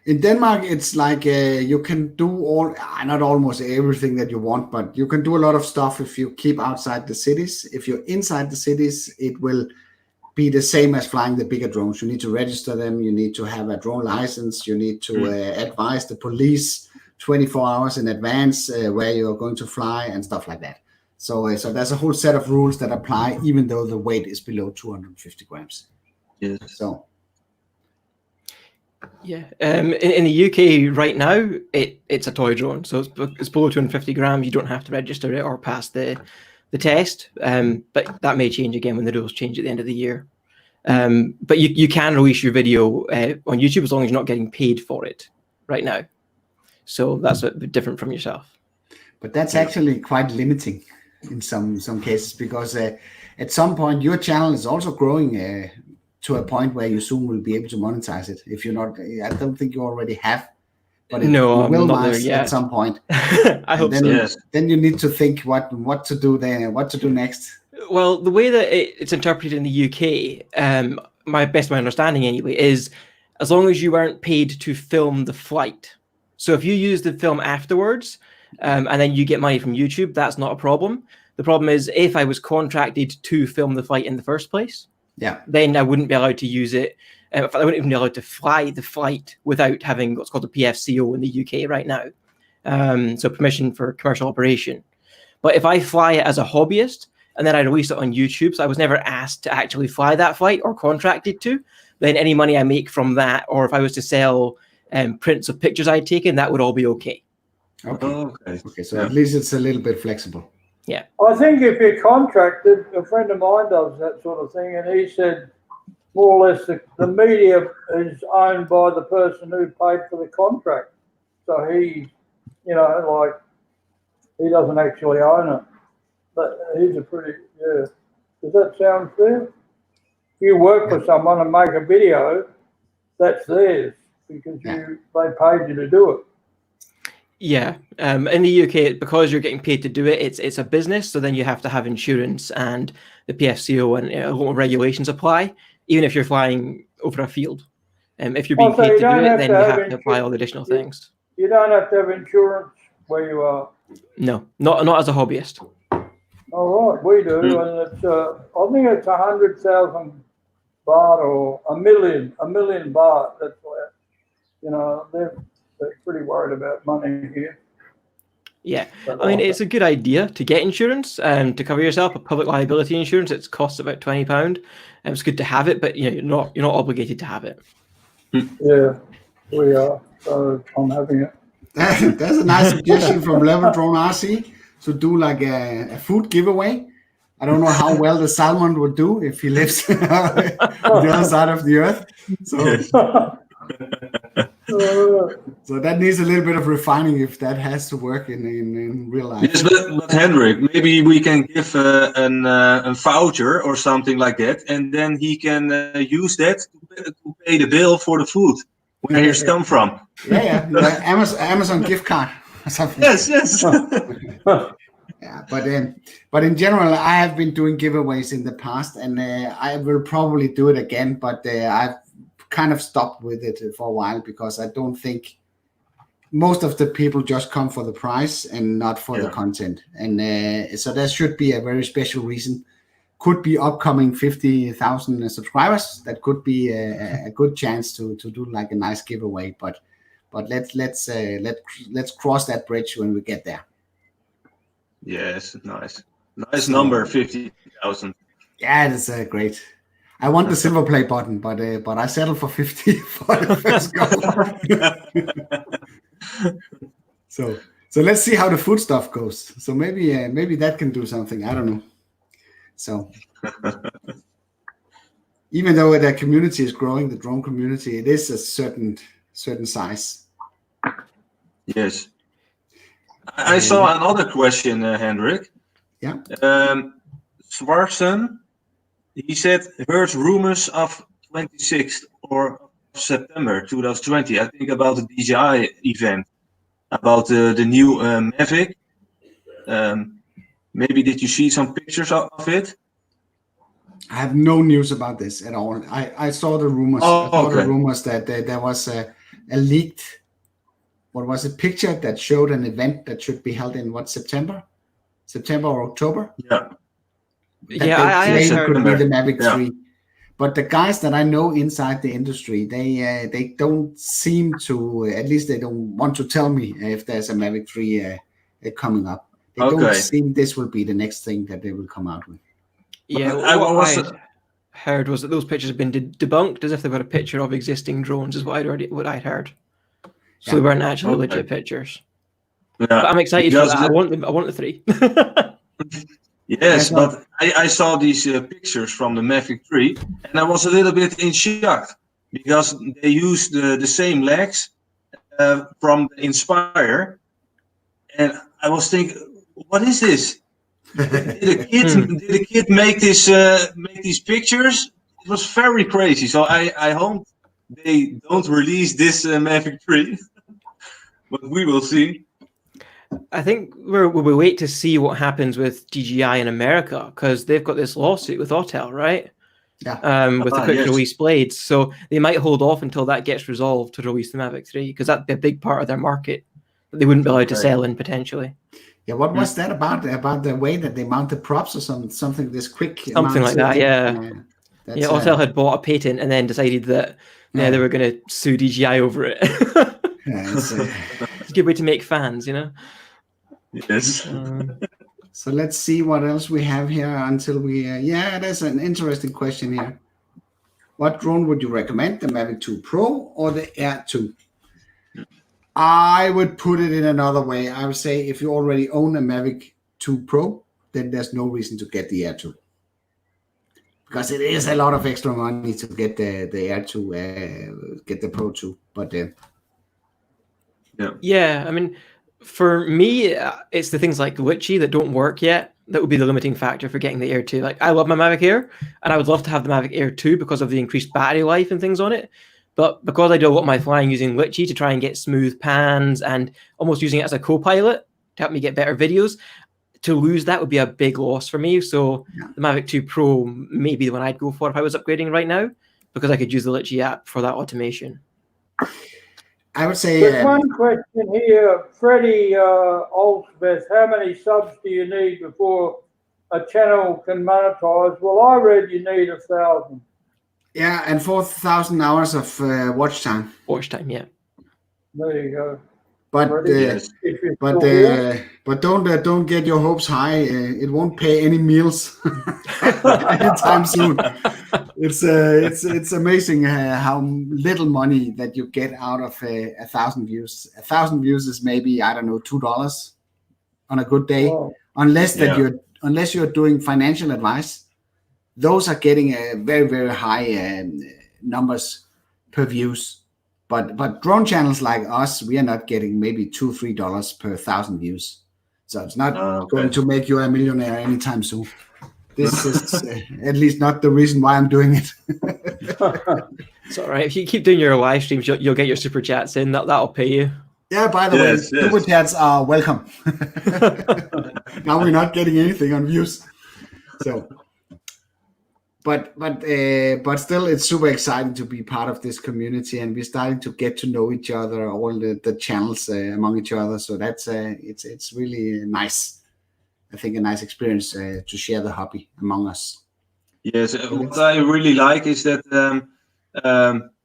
In Denmark, it's like you can do not almost everything that you want, but you can do a lot of stuff if you keep outside the cities. If you're inside the cities, it will be the same as flying the bigger drones. You need to register them. You need to have a drone license. You need to advise the police 24 hours in advance where you're going to fly and stuff like that. So there's a whole set of rules that apply, even though the weight is below 250 grams. Yes. So. Yeah, in the UK right now, it's a toy drone, so it's below 250 grams. You don't have to register it or pass the the test, but that may change again when the rules change at the end of the year. But you can release your video on YouTube as long as you're not getting paid for it right now. So that's a bit different from yourself. But that's actually quite limiting in some cases, because at some point your channel is also growing to a point where you soon will be able to monetize it. If you're not, I don't think you already have, but no, it will I'm not there yet. at some point. I hope then, so. Yes. Then you need to think what to do there, what to do next. Well, the way that it's interpreted in the UK, my understanding anyway, is as long as you aren't paid to film the flight. So if you use the film afterwards, and then you get money from YouTube, that's not a problem. The problem is if I was contracted to film the flight in the first place, then I wouldn't be allowed to use it. I wouldn't even be allowed to fly the flight without having what's called a PFCO in the UK right now. So permission for commercial operation. But if I fly it as a hobbyist and then I release it on YouTube, so I was never asked to actually fly that flight or contracted to, then any money I make from that, or if I was to sell prints of pictures I'd taken, that would all be okay. Okay. So at least it's a little bit flexible. Yeah. I think if you're contracted, a friend of mine does that sort of thing, and he said more or less the media is owned by the person who paid for the contract. So he, he doesn't actually own it. But he's a pretty, Does that sound fair? If you work for someone and make a video, that's theirs because they paid you to do it. Yeah, in the UK, because you're getting paid to do it, it's a business. So then you have to have insurance and the PFCO and a lot of regulations apply, even if you're flying over a field. If you're being paid to do it, then you have to apply all the additional things. You don't have to have insurance where you are. No, not as a hobbyist. All right, we do, and it's I think it's 100,000 baht or a million baht. That's where they're pretty worried about money here. Yeah, I mean, it's a good idea to get insurance to cover yourself. A public liability insurance, it costs about £20. It's good to have it, but you're not obligated to have it. Yeah, we are. So I'm having it. That's a nice suggestion from Level Drone RC to do like a food giveaway. I don't know how well the salmon would do if he lives on the other side of the earth. So that needs a little bit of refining if that has to work in real life. Yes, but Hendrik, maybe we can give a voucher or something like that, and then he can use that to pay the bill for the food where he's come from. Yeah. Amazon gift card or something. Yes. Yeah, but in general, I have been doing giveaways in the past, and I will probably do it again. But I've kind of stopped with it for a while because I don't think most of the people just come for the prize and not for the content. And so there should be a very special reason. Could be upcoming 50,000 subscribers. That could be a good chance to do like a nice giveaway. But let's cross that bridge when we get there. Yes, nice number, 50,000. Yeah, that's great. I want the silver play button, but I settled for 50 for the first go. So let's see how the food stuff goes. So maybe that can do something. I don't know. So even though the community is growing, the drone community, it is a certain size. Yes. I saw another question, Hendrik. Yeah. Swartzen, he said, heard rumors of 26th or September 2020, I think about the DJI event, about the new Mavic. Maybe did you see some pictures of it? I have no news about this at all. I saw the rumors. I saw the rumors that there was a leaked, what was a picture that showed an event that should be held in September or October? Yeah. I could be the Mavic 3. But the guys that I know inside the industry, they don't seem to, at least they don't want to tell me if there's a Mavic 3 coming up. They don't seem this will be the next thing that they will come out with. Yeah, what I heard was that those pictures have been debunked as if they were a picture of existing drones, is what I'd heard. So they weren't actually legit pictures. Yeah. But I'm excited for that. I want the 3. Yes, but I saw these pictures from the Mavic 3, and I was a little bit in shock because they used the same legs from the Inspire, and I was thinking, what is this? Did a kid make these pictures? It was very crazy. So I hope they don't release this Mavic 3, but we will see. I think we'll wait to see what happens with DJI in America, because they've got this lawsuit with Autel, right? Yeah. With the quick release blades. So they might hold off until that gets resolved to release the Mavic 3, because that'd be a big part of their market that they wouldn't be allowed to sell in potentially. Yeah, what was that about? About the way that they mount the props or something? This quick something like that, yeah. Yeah, Autel had bought a patent and then decided that they were going to sue DJI over it. It's a good way to make fans, you know. Yes. So let's see what else we have here until we. There's an interesting question here. What drone would you recommend, the Mavic 2 Pro or the Air 2? I would put it in another way. I would say if you already own a Mavic 2 Pro, then there's no reason to get the Air 2. Because it is a lot of extra money to get the Air 2, get the Pro 2. But yeah, I mean, for me, it's the things like glitchy that don't work yet that would be the limiting factor for getting the Air 2. Like, I love my Mavic Air, and I would love to have the Mavic Air 2 because of the increased battery life and things on it. But because I do a lot of my flying using glitchy to try and get smooth pans and almost using it as a co-pilot to help me get better videos, to lose that would be a big loss for me. So the Mavic 2 Pro may be the one I'd go for if I was upgrading right now, because I could use the glitchy app for that automation. I would say... There's one question here. Freddie Oldsmith, how many subs do you need before a channel can monetize? Well, I read you need 1,000. Yeah, and 4,000 hours of watch time. Watch time, yeah. There you go. But don't get your hopes high. It won't pay any meals anytime soon. It's amazing how little money that you get out of 1,000 views. 1,000 views is maybe, I don't know, $2 on a good day, unless you're doing financial advice. Those are getting very, very high numbers per views. But drone channels like us, we are not getting maybe $2-3 per 1,000 views. So it's not going to make you a millionaire anytime soon. This is at least not the reason why I'm doing it. It's all right. If you keep doing your live streams, you'll get your super chats in. That'll pay you. Yeah, by the way, super chats are welcome. Now we're not getting anything on views. So... But still, it's super exciting to be part of this community, and we're starting to get to know each other, all the channels among each other. So that's it's really nice. I think a nice experience to share the hobby among us. Yes, what I really like is that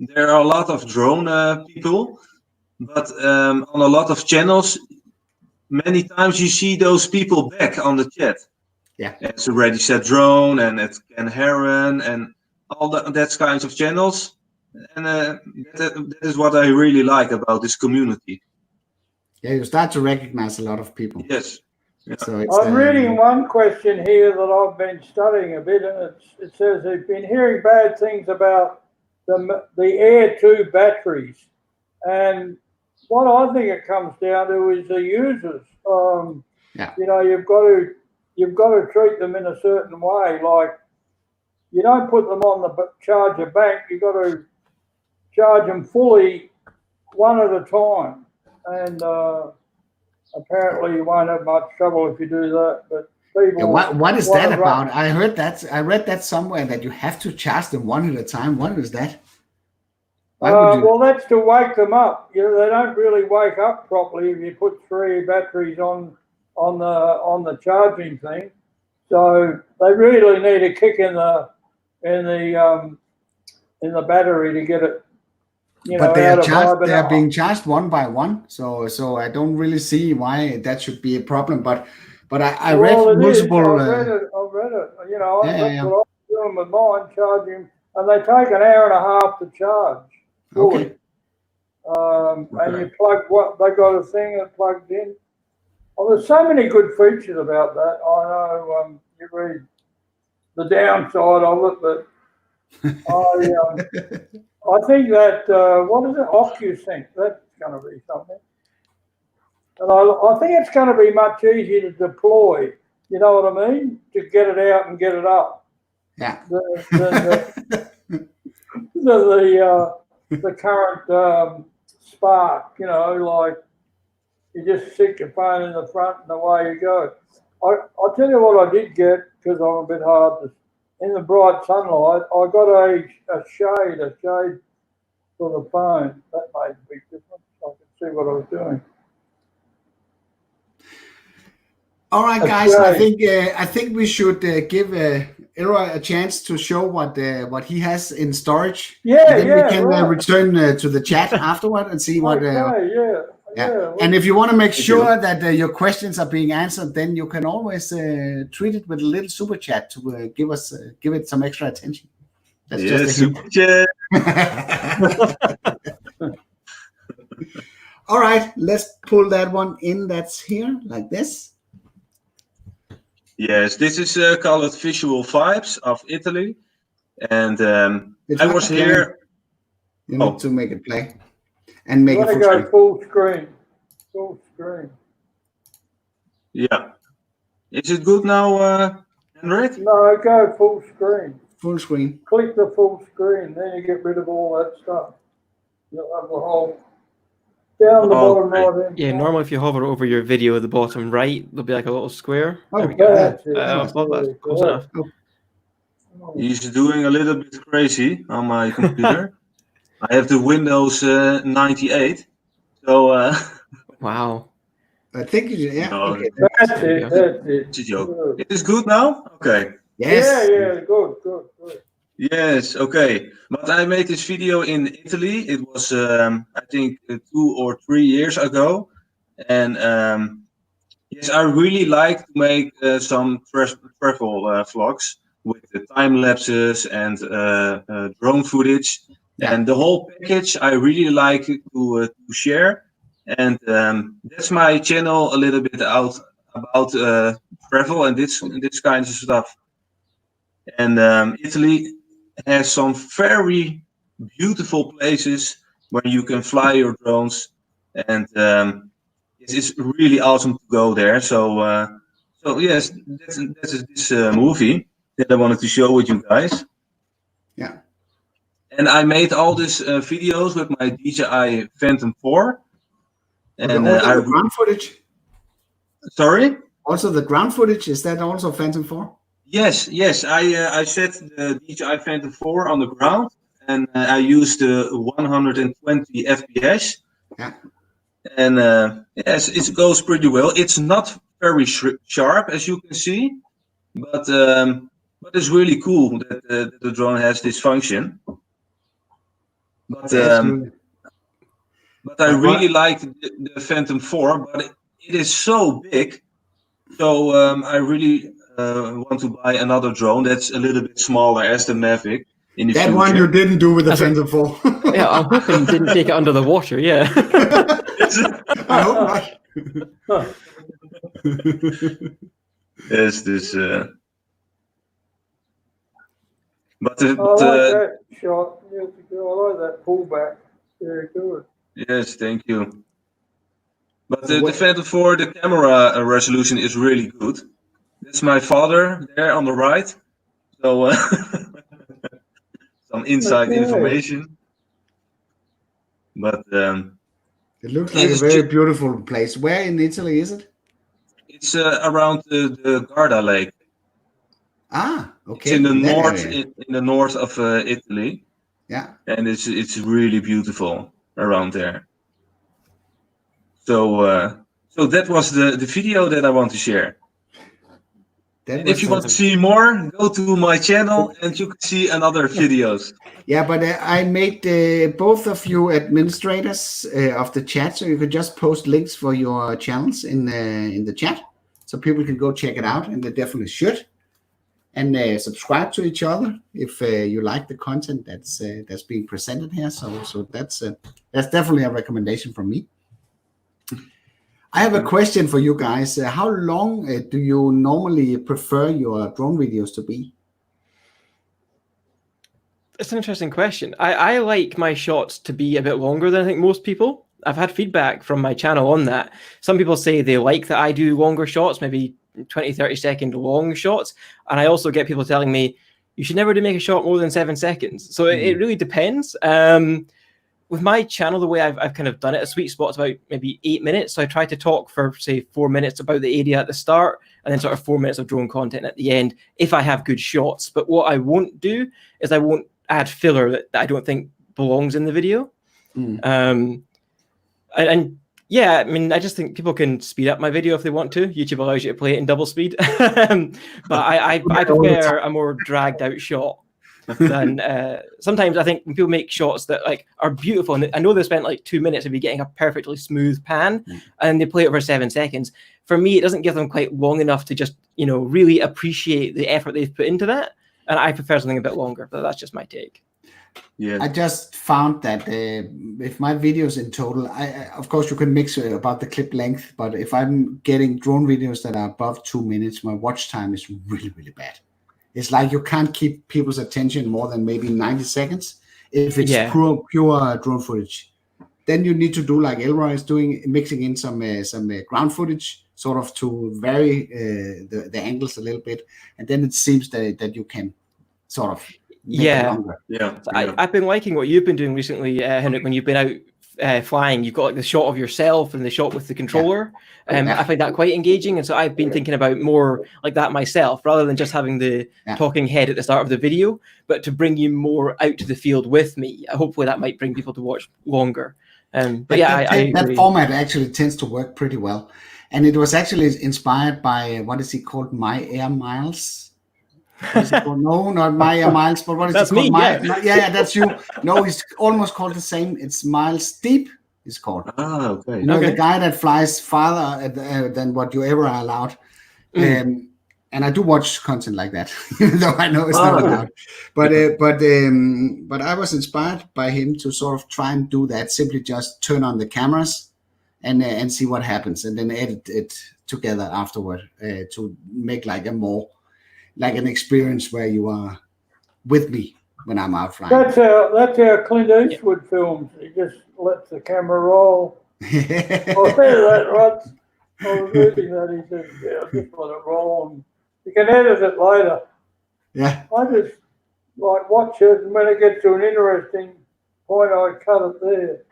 there are a lot of drone people, but on a lot of channels, many times you see those people back on the chat. Yeah, it's a Ready Set Drone and it's Ken Heron and all that kinds of channels, and that is what I really like about this community. Yeah, you start to recognize a lot of people. Yes. Yeah. So I'm reading one question here that I've been studying a bit, and it says they've been hearing bad things about the Air 2 batteries, and what I think it comes down to is the users. You know, you've got to treat them in a certain way. Like, you don't put them on the charger bank. You've got to charge them fully one at a time. And apparently you won't have much trouble if you do that. But people... what is that about? I read that somewhere, that you have to charge them one at a time. What is that? Well, that's to wake them up. You know, they don't really wake up properly if you put 3 batteries on the charging thing, so they really need a kick in the battery to get it. But they are being charged one by one, so I don't really see why that should be a problem. But I read multiple. I've read it. You know, that's what I'm doing with mine, charging, and they take an hour and a half to charge. Okay. And you plug they got a thing that plugs in. Well, there's so many good features about that. I know, you read the downside of it, but I think that what is it, OcuSync? That's going to be something, and I think it's going to be much easier to deploy. You know what I mean? To get it out and get it up. Yeah. The current Spark. You know, like you just stick your phone in the front and away you go. I'll tell you what I did get, because I'm a bit hard to. In the bright sunlight, I got a shade for the phone. That made a big difference. I could see what I was doing. All right, guys. I think we should give Elroy a chance to show what he has in storage. Yeah, and then we can right. Return to the chat afterward and see what. Yeah. And if you want to make sure that your questions are being answered, then you can always treat it with a little super chat to give it some extra attention. That's just a super chat. All right, let's pull that one in. That's here like this. Yes, this is called Visual Vibes of Italy, and I was here. You need to make it play and make it full screen. Full screen. Yeah. Is it good now, Henrik? No, go full screen. Full screen. Click the full screen, then you get rid of all that stuff. You'll have the whole down the bottom right. Yeah, normally if you hover over your video at the bottom right, there'll be like a little square. There we go. That's close enough. He's doing a little bit crazy on my computer. I have the Windows 98, so. Wow. I think okay. That's it. It's a joke. It is good now? Okay. Yes. Yeah, good. Yes, okay. But I made this video in Italy. It was, I think, 2 or 3 years ago. And yes, I really like to make some travel vlogs with the time lapses and drone footage. Yeah. And the whole package I really like to share. And that's my channel a little bit about travel and this kind of stuff. And Italy has some very beautiful places where you can fly your drones, and it's really awesome to go there. So yes, that's this movie that I wanted to show with you guys. Yeah. And I made all these videos with my DJI Phantom 4. And the ground footage. Sorry. Also the ground footage, is that also Phantom 4? Yes. I set the DJI Phantom 4 on the ground, and I used 120 FPS. Yeah. And yes, it goes pretty well. It's not very sharp, as you can see, but it's really cool that the drone has this function. But I really like the Phantom 4, but it is so big. So I really want to buy another drone that's a little bit smaller as the Mavic in the future. One you didn't do with the Phantom 4. Yeah, I'm hoping you didn't take it under the water, yeah. I hope not. Yes, this... But I like that shot. I like that pullback. Very good. Yes, thank you. But the Phantom 4, the camera resolution is really good. That's my father there on the right. So some inside information. But it looks like a very beautiful place. Where in Italy is it? It's around the Garda Lake. Ah, okay. It's in the north, in the north of Italy. Yeah. And it's really beautiful around there. So so that was the video that I want to share. And if you want to see more, go to my channel and you can see another videos. Yeah, but I made both of you administrators of the chat, so you could just post links for your channels in the chat, so people can go check it out, and they definitely should. And subscribe to each other if you like the content that's being presented here. So that's definitely a recommendation from me. I have a question for you guys. How long do you normally prefer your drone videos to be? It's an interesting question. I like my shots to be a bit longer than I think most people. I've had feedback from my channel on that. Some people say they like that I do longer shots, maybe 20, 30-second long shots. And I also get people telling me, you should never make a shot more than 7 seconds. So it really depends. With my channel, the way I've kind of done it, a sweet spot's about maybe 8 minutes. So I try to talk for, say, 4 minutes about the area at the start, and then sort of 4 minutes of drone content at the end, if I have good shots. But what I won't do is I won't add filler that I don't think belongs in the video. And yeah, I mean, I just think people can speed up my video if they want to. YouTube allows you to play it in double speed. But I prefer a more dragged out shot than sometimes I think when people make shots that like are beautiful, and I know they spent like 2 minutes of getting a perfectly smooth pan, and they play it over 7 seconds. For me, it doesn't give them quite long enough to just, you know, really appreciate the effort they've put into that. And I prefer something a bit longer, but that's just my take. Yeah, I just found that if my videos in total, of course you can mix about the clip length, but if I'm getting drone videos that are above 2 minutes, my watch time is really, really bad. It's like you can't keep people's attention more than maybe 90 seconds if it's pure drone footage. Then you need to do like Elroy is doing, mixing in some ground footage, sort of to vary the angles a little bit, and then it seems that you can sort of make it longer. So I've been liking what you've been doing recently, Henrik, when you've been out flying. You've got like the shot of yourself and the shot with the controller. I find that quite engaging, and so I've been thinking about more like that myself, rather than just having the talking head at the start of the video, but to bring you more out to the field with me. Hopefully that might bring people to watch longer. But yeah, that format actually tends to work pretty well. And it was actually inspired by, what is he called? My Air Miles? What is it called? No, not My Air Miles, but what is that's it called? Me, yeah, that's you. No, it's almost called the same. It's Miles Deep, it's called. Ah, okay. You know, the guy that flies farther than what you ever are allowed. And I do watch content like that, even though I know it's not allowed. But I was inspired by him to sort of try and do that. Simply just turn on the cameras and see what happens, and then edit it together afterward to make like a more like an experience where you are with me when I'm out flying. That's how Clint Eastwood films. He just lets the camera roll. I was reading that. He said, "Yeah, just let it roll, and you can edit it later." Yeah. I just like watch it, and when it gets to an interesting point, I cut it there.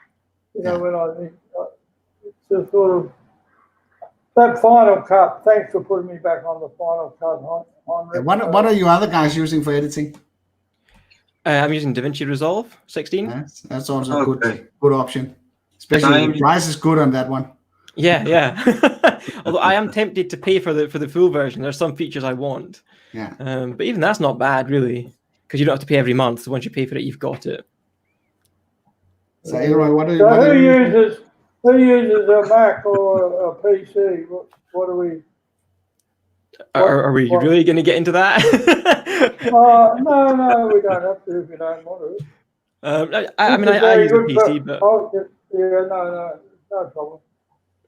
You know, when I think it's a sort of that Final Cut. Thanks for putting me back on the Final Cut. What are you other guys using for editing? I'm using DaVinci Resolve 16. That's also a good option. Especially the price is good on that one. Yeah. Although I am tempted to pay for the full version. There's some features I want. Yeah. But even that's not bad, really, because you don't have to pay every month. So once you pay for it, you've got it. So, Elroy, who uses a Mac or a PC? What do we? Are we really going to get into that? No, we don't have to if you don't want to. I use a PC, but no problem.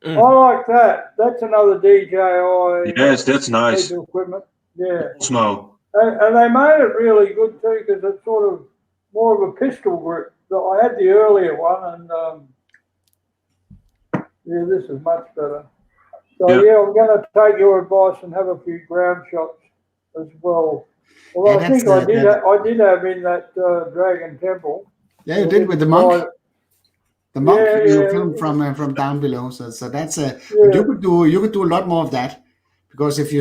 I like that. That's another DJI. Yes, that's nice. Equipment. Yeah. Small. And they made it really good too, because it's sort of more of a pistol grip. So I had the earlier one, and this is much better. So I'm going to take your advice and have a few ground shots as well. Well, I think I did have in that Dragon Temple. Yeah, you did with the monk. The monk you filmed from down below. So that's but you could do a lot more of that, because if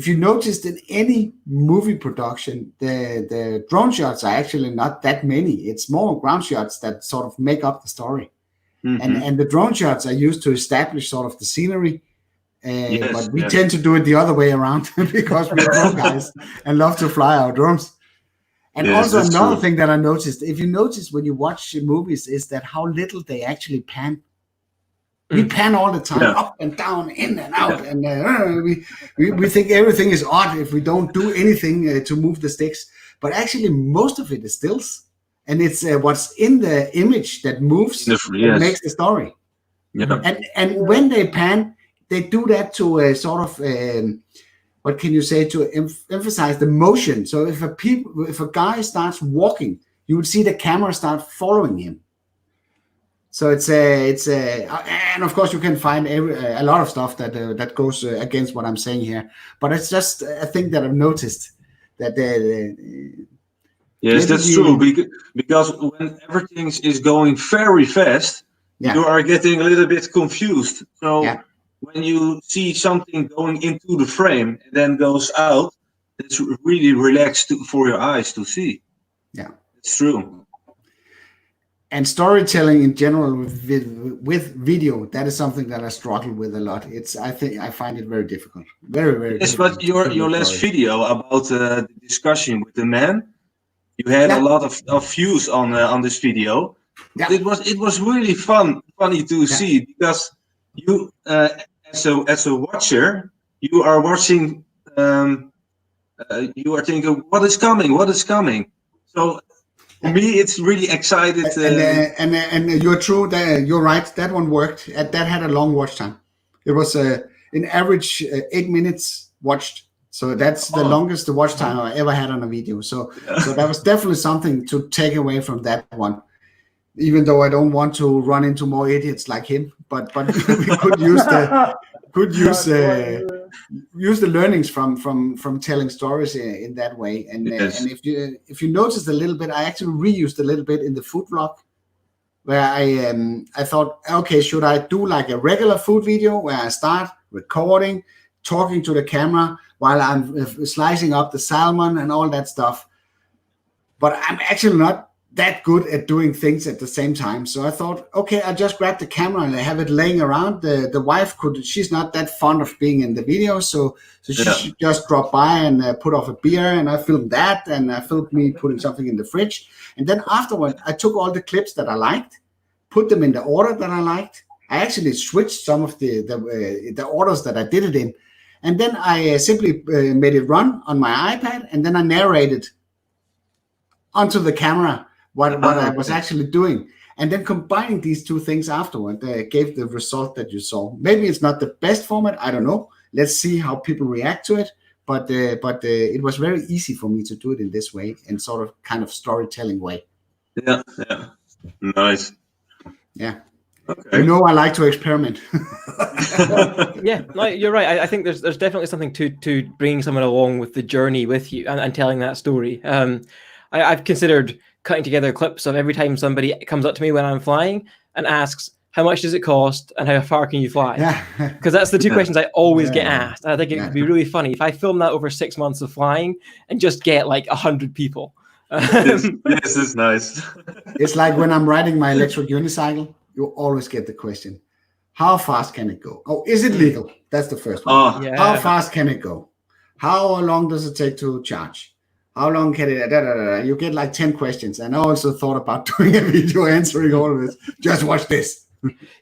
you noticed in any movie production, the drone shots are actually not that many. It's more ground shots that sort of make up the story. Mm-hmm. And the drone shots are used to establish sort of the scenery, but we tend to do it the other way around because we're drone guys and love to fly our drones. And also another thing that I noticed, if you notice when you watch movies, is that how little they actually pan. We pan all the time, up and down, in and out, and we think everything is odd if we don't do anything to move the sticks. But actually, most of it is stills. And it's what's in the image that moves and makes the story. Yeah. And when they pan, they do that to sort of what can you say, to emphasize the motion. So if a guy starts walking, you would see the camera start following him. So it's and of course you can find a lot of stuff that goes against what I'm saying here, but it's just a thing that I've noticed that yes, that's true, because when everything is going very fast, you are getting a little bit confused. So when you see something going into the frame and then goes out, it's really relaxed for your eyes to see. Yeah, it's true. And storytelling in general with video, that is something that I struggle with a lot. I find it very difficult. Very, very difficult. But your last video about the discussion with the man, you had a lot of views on this video. Yeah. It was really funny to see, because you as a watcher, you are watching, you are thinking, what is coming? So for me, it's really excited. And you're true. You're right. That one worked. That had a long watch time. It was in average 8 minutes watched. So that's the longest watch time I ever had on a video. So that was definitely something to take away from that one. Even though I don't want to run into more idiots like him, but we could use use the learnings from telling stories in that way. And and if you noticed a little bit, I actually reused a little bit in the food vlog, where I thought, okay, should I do like a regular food video where I start recording, talking to the camera while I'm slicing up the salmon and all that stuff? But I'm actually not that good at doing things at the same time. So I thought, okay, I just grab the camera and I have it laying around. The wife she's not that fond of being in the video. So she should just drop by and put off a beer, and I filmed that, and I filmed me putting something in the fridge. And then afterward, I took all the clips that I liked, put them in the order that I liked. I actually switched some of the orders that I did it in. And then I simply made it run on my iPad, and then I narrated onto the camera what I was actually doing, and then combining these two things afterward gave the result that you saw. Maybe it's not the best format, I don't know. Let's see how people react to it. But it was very easy for me to do it in this way, in sort of kind of storytelling way. Yeah, nice. Yeah. Okay. You know, I like to experiment. Yeah, no, you're right. I think there's definitely something to bringing someone along with the journey with you and telling that story. I've considered cutting together clips of every time somebody comes up to me when I'm flying and asks, how much does it cost and how far can you fly? Because that's the two questions I always get asked. And I think it would be really funny if I film that over 6 months of flying and just get like 100 people. Yes, it's nice. It's like when I'm riding my electric unicycle, you always get the question, how fast can it go? Oh, is it legal? That's the first one. How fast can it go? How long does it take to charge? How long can it? You get like 10 questions. And I also thought about doing a video answering all of this. Just watch this.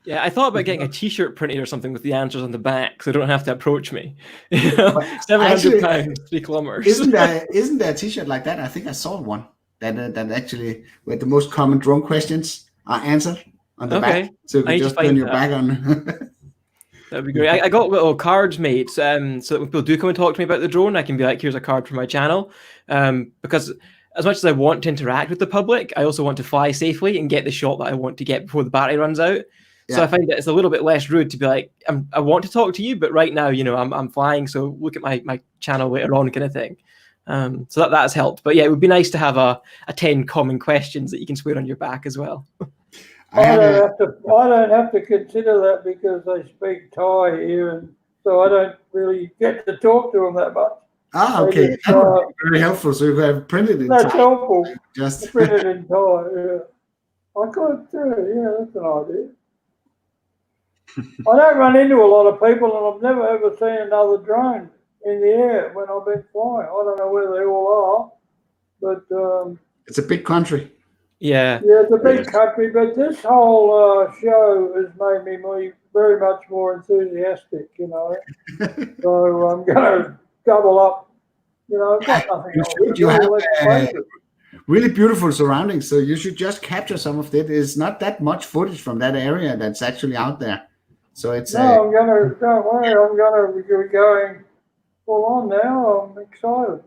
Yeah, I thought about getting a T-shirt printed or something with the answers on the back, so they don't have to approach me. You know, 700 pounds, 3 kilometers. Isn't there a T-shirt like that? I think I saw one that actually where the most common drone questions are answered on the back, so you can just turn your back on. That'd be great. I got little cards made, so that when people do come and talk to me about the drone, I can be like, here's a card for my channel. Because as much as I want to interact with the public, I also want to fly safely and get the shot that I want to get before the battery runs out. So I find that it's a little bit less rude to be like, I want to talk to you, but right now, you know, I'm flying, so look at my channel later on, kind of thing. So that has helped. But yeah, it would be nice to have a 10 common questions that you can swear on your back as well. I don't have to consider that because they speak Thai here, and so I don't really get to talk to them that much. Okay. That would be very helpful. So you have printed in Thai. That's helpful. Just printed in Thai. Yeah, I could too. Yeah, that's an idea. I don't run into a lot of people, and I've never ever seen another drone in the air when I've been flying. I don't know where they all are, but it's a big country. Yeah, it's a big country, but this whole show has made me very much more enthusiastic, you know. So I'm going to double up, you know. I've got nothing else to do. really beautiful surroundings. So you should just capture some of it. It's not that much footage from that area that's actually out there. So it's No, don't worry, I'm gonna be going full on now. I'm excited.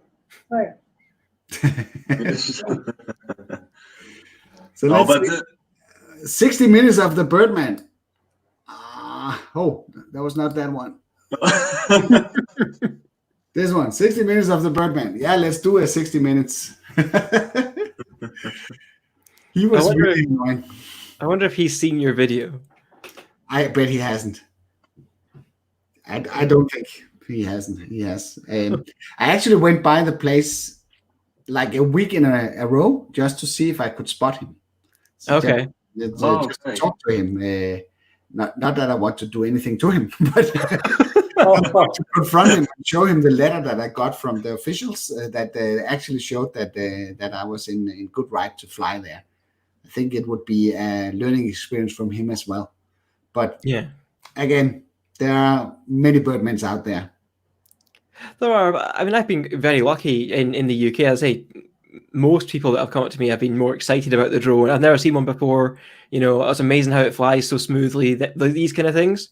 Thanks. so No, let's but see. 60 minutes of the Birdman. Oh, that was not that one. This one, 60 minutes of the Birdman. Yeah, let's do a 60 minutes. He was really annoying. I wonder if he's seen your video. I bet he hasn't. I don't think he hasn't. He has. I actually went by the place like a week in a row just to see if I could spot him. So Okay. just to talk to him. Not that I want to do anything to him, but to confront him and show him the letter that I got from the officials that actually showed that I was in good right to fly there. I think it would be a learning experience from him as well. But yeah, again, there are many birdmans out there. There are. I mean, I've been very lucky in the UK. As I say, most people that have come up to me have been more excited about the drone. I've never seen one before. You know, it's amazing how it flies so smoothly. These kind of things.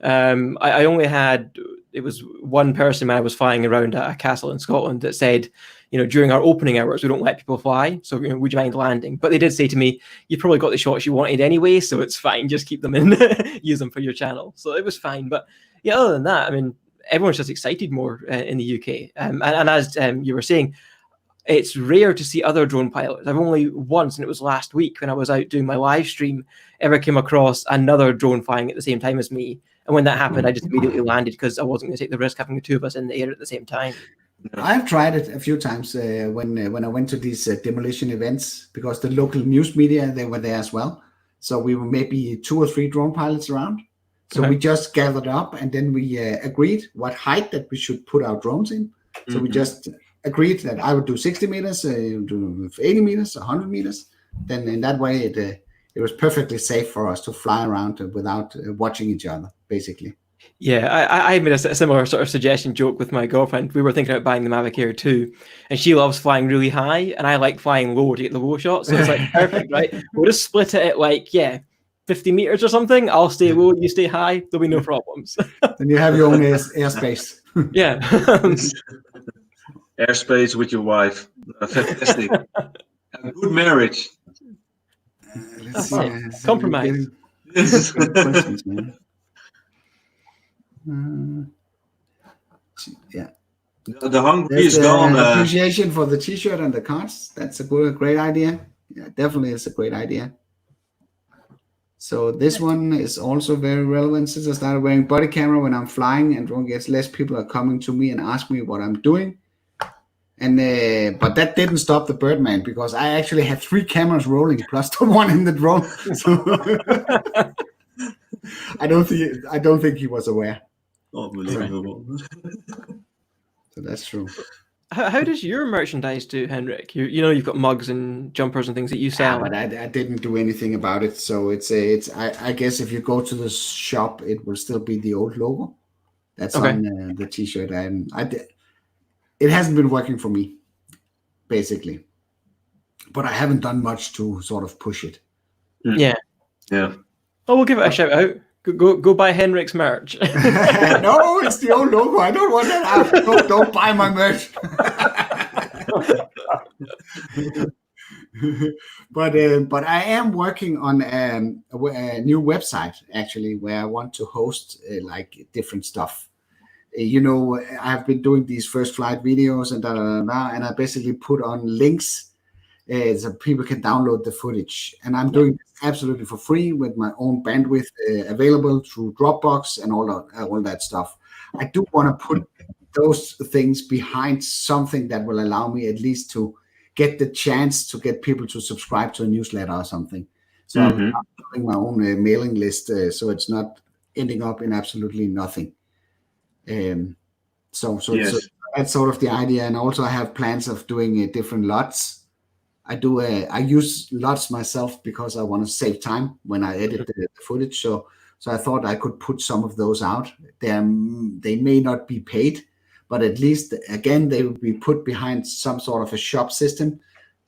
I only had, it was one person when I was flying around a castle in Scotland that said, you know, during our opening hours, we don't let people fly. So, you know, would you mind landing? But they did say to me, you probably got the shots you wanted anyway, so it's fine. Just keep them in, use them for your channel. So it was fine. But yeah, other than that, I mean, everyone's just excited more in the UK. And as you were saying, it's rare to see other drone pilots. I've only once, and it was last week when I was out doing my live stream, ever came across another drone flying at the same time as me. And when that happened, I just immediately landed because I wasn't going to take the risk having the two of us in the air at the same time. I've tried it a few times when I went to these demolition events, because the local news media, they were there as well. So we were maybe 2 or 3 drone pilots around. So we just gathered up and then we agreed what height that we should put our drones in. So we just agreed that I would do 60 meters, do 80 meters, 100 meters. Then in that way, it was perfectly safe for us to fly around without watching each other, basically. Yeah, I made a similar sort of suggestion joke with my girlfriend. We were thinking about buying the Mavic Air 2, and she loves flying really high, and I like flying low to get the low shots. So it's like perfect, right? We'll just split it at like 50 meters or something. I'll stay low, you stay high. There'll be no problems. Then you have your own airspace. Yeah. Airspace with your wife. Fantastic. A good marriage. Let's see. Compromise. Questions, man. Yeah. The hungry is gone. Appreciation for the T-shirt and the cards. That's a great idea. Yeah, definitely, it's a great idea. So this one is also very relevant. Since I started wearing body camera when I'm flying and drone gets less, people are coming to me and ask me what I'm doing. And but that didn't stop the Birdman, because I actually had 3 cameras rolling plus the one in the drone. So I don't think he was aware. Unbelievable. So that's true. How does your merchandise do, Henrik? You know, you've got mugs and jumpers and things that you sell. Yeah, but I didn't do anything about it. So it's I guess if you go to the shop, it will still be the old logo. That's on the T-shirt. It hasn't been working for me, basically. But I haven't done much to sort of push it. Yeah. Yeah. Oh, we'll give it a shout out. Go buy Henrik's merch. No, it's the old logo. I don't want that out. Don't buy my merch. But I am working on a new website, actually, where I want to host like different stuff. You know, I've been doing these first flight videos and and I basically put on links so people can download the footage. And I'm doing this absolutely for free with my own bandwidth available through Dropbox and all that stuff. I do want to put those things behind something that will allow me at least to get the chance to get people to subscribe to a newsletter or something. So I'm doing my own mailing list, so it's not ending up in absolutely nothing. So that's sort of the idea. And also I have plans of doing different lots. I use lots myself because I want to save time when I edit the footage. So I thought I could put some of those out. They may not be paid, but at least, again, they will be put behind some sort of a shop system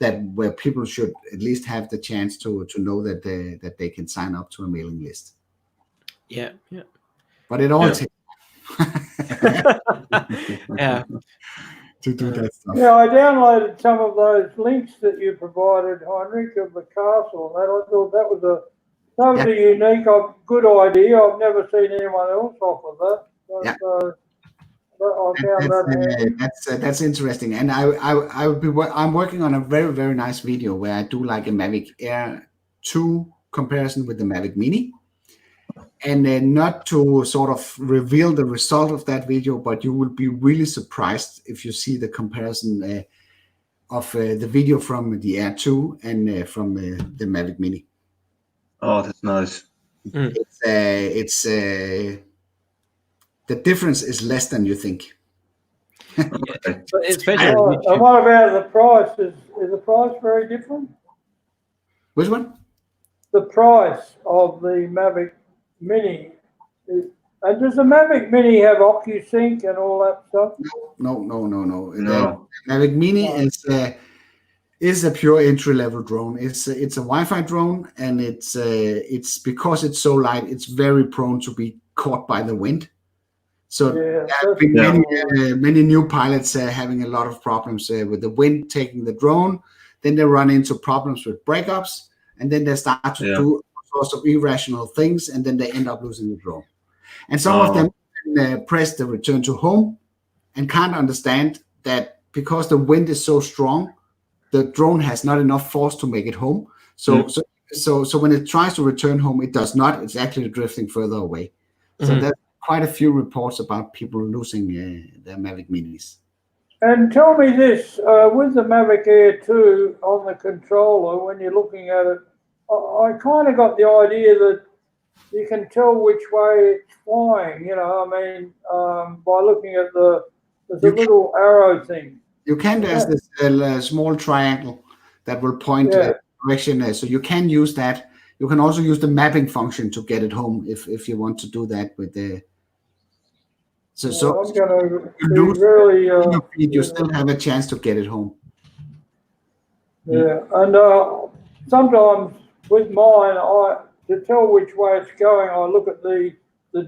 that where people should at least have the chance to know that they can sign up to a mailing list. Yeah. But it all takes Yeah. to do that stuff. Yeah, I downloaded some of those links that you provided, Heinrich, of the castle. And I thought that was a unique, good idea. I've never seen anyone else offer that. So, I found that handy. That's interesting, and I'm working on a very, very nice video where I do like a Mavic Air 2 comparison with the Mavic Mini, and not to sort of reveal the result of that video, but you will be really surprised if you see the comparison of the video from the Air 2 and from the Mavic Mini. Oh, that's nice. It's the difference is less than you think. Okay. And what about the price? Is the price very different? Which one? The price of the Mavic Mini. And does the Mavic Mini have OcuSync and all that stuff? No. The Mavic Mini is a pure entry-level drone. It's a Wi-Fi drone, and it's because it's so light, it's very prone to be caught by the wind. So there have been many new pilots having a lot of problems with the wind taking the drone. Then they run into problems with breakups, and then they start to do all sorts of irrational things, and then they end up losing the drone. And some of them press the return to home and can't understand that because the wind is so strong, the drone has not enough force to make it home. So when it tries to return home, it does not. It's actually drifting further away. So there's quite a few reports about people losing their Mavic Minis. And tell me this, with the Mavic Air 2 on the controller, when you're looking at it, I kind of got the idea that you can tell which way it's flying, by looking at the little arrow thing. You can, there's this small triangle that will point the direction. So you can use that. You can also use the mapping function to get it home if you want to do that with the. So I'm going you to lose really. You still have a chance to get it home. Yeah, and sometimes with mine, to tell which way it's going, I look at the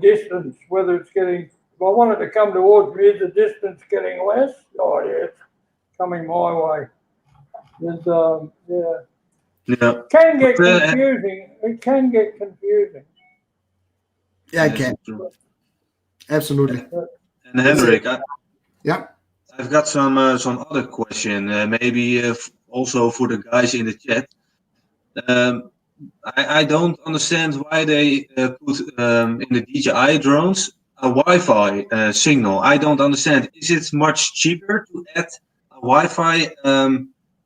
distance, whether it's getting. If I want it to come towards me, is the distance getting less? Oh yeah, it's coming my way. There's It can get confusing. It can get confusing. Yeah, it can. Absolutely. And Henrik, I've got some other question. Maybe also for the guys in the chat. I don't understand why they put in the DJI drones a Wi-Fi signal. I don't understand. Is it much cheaper to add a Wi-Fi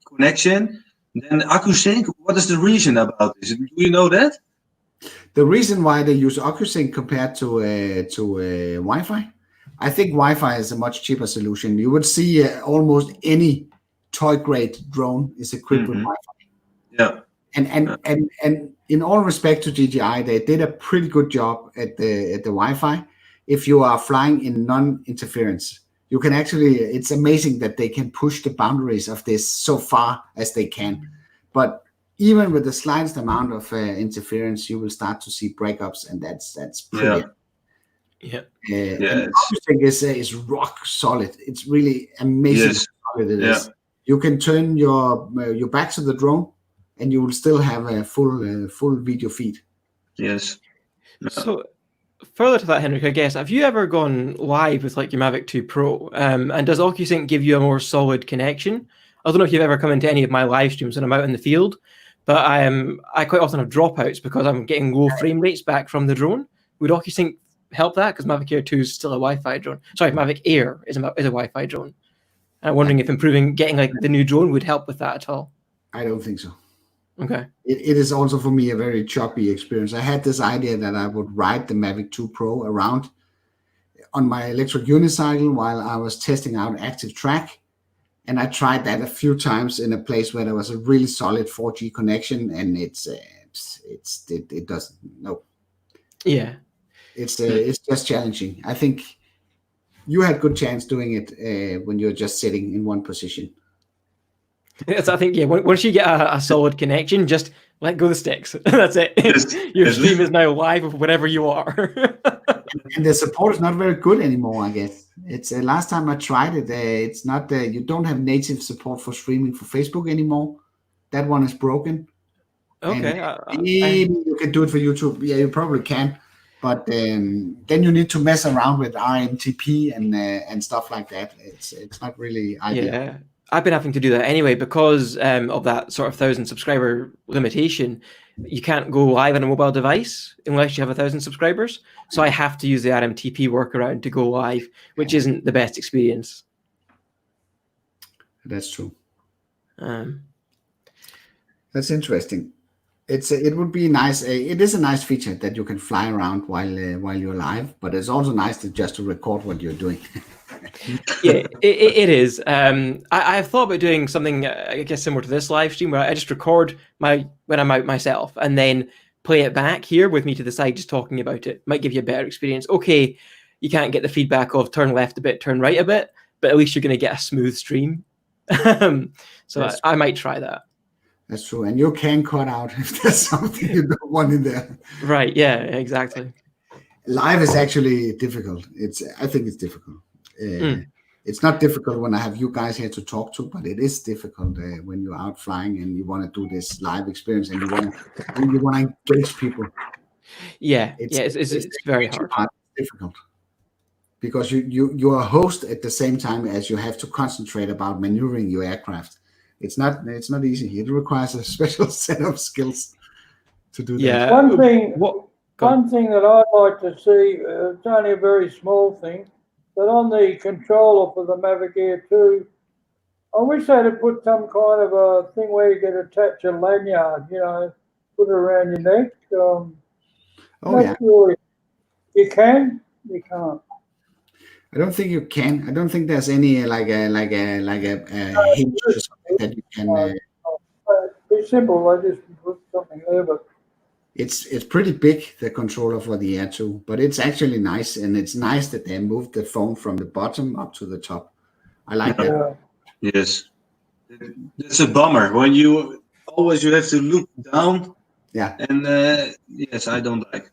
connection than OcuSync? What is the reason about this? Do you know that? The reason why they use OcuSync compared to Wi-Fi, I think Wi-Fi is a much cheaper solution. You would see almost any toy-grade drone is equipped with Wi-Fi. Yeah. And in all respect to DJI, they did a pretty good job at the Wi-Fi. If you are flying in non-interference, you can actually. It's amazing that they can push the boundaries of this so far as they can. But even with the slightest amount of interference, you will start to see breakups, and that's pretty. Yeah. OcuSync is rock solid. It's really amazing how solid it is. You can turn your back to the drone, and you will still have a full video feed. Yes. So further to that, Henrik, I guess, have you ever gone live with like your Mavic 2 Pro? And does OcuSync give you a more solid connection? I don't know if you've ever come into any of my live streams when I'm out in the field, but I quite often have dropouts because I'm getting low frame rates back from the drone. Would OcuSync help that? Because Mavic Air 2 is still a Wi-Fi drone. Sorry, Mavic Air is a Wi-Fi drone. And I'm wondering if getting like the new drone would help with that at all. I don't think so. Okay. It is also for me a very choppy experience. I had this idea that I would ride the Mavic 2 Pro around on my electric unicycle while I was testing out Active Track. And I tried that a few times in a place where there was a really solid 4G connection, and it doesn't. No. Yeah. It's just challenging. I think you had good chance doing it when you're just sitting in one position. Yes, I think once you get a solid connection, just let go the sticks. That's it. Your stream is now live with whatever you are. And the support is not very good anymore, I guess. It's last time I tried it, it's not you don't have native support for streaming for Facebook anymore. That one is broken. Okay. And maybe you can do it for YouTube. Yeah, you probably can. But then you need to mess around with RMTP and stuff like that. It's not really ideal. Yeah, I've been having to do that anyway because of that sort of 1,000 subscriber limitation. You can't go live on a mobile device unless you have 1,000 subscribers. So I have to use the RMTP workaround to go live, which isn't the best experience. That's true. That's interesting. It would be nice. It is a nice feature that you can fly around while you're live, but it's also nice to record what you're doing. Yeah, it is. I've thought about doing something, I guess, similar to this live stream where I just record when I'm out myself and then play it back here with me to the side, just talking about it. Might give you a better experience. Okay, you can't get the feedback of turn left a bit, turn right a bit, but at least you're going to get a smooth stream. So I might try that. That's true. And you can cut out if there's something you don't want in there. Right. Yeah, exactly. Live is actually difficult. I think it's difficult. It's not difficult when I have you guys here to talk to, but it is difficult when you're out flying and you want to do this live experience and you want to engage people. Yeah, it's very hard. It's difficult because you are a host at the same time as you have to concentrate about maneuvering your aircraft. It's not easy. It requires a special set of skills to do that. Yeah. One thing that I'd like to see, it's only a very small thing, but on the controller for the Mavic Air 2, I wish they'd have put some kind of a thing where you could attach a lanyard, put it around your neck. Sure you can, you can't. I don't think you can. I don't think there's any like a hinge or something that you can. It's simple. I just put something there, but it's pretty big, the controller for the Air 2, but it's actually nice, and it's nice that they moved the phone from the bottom up to the top. I like that. Yes, it's a bummer when you have to look down. Yeah, and yes, I don't like.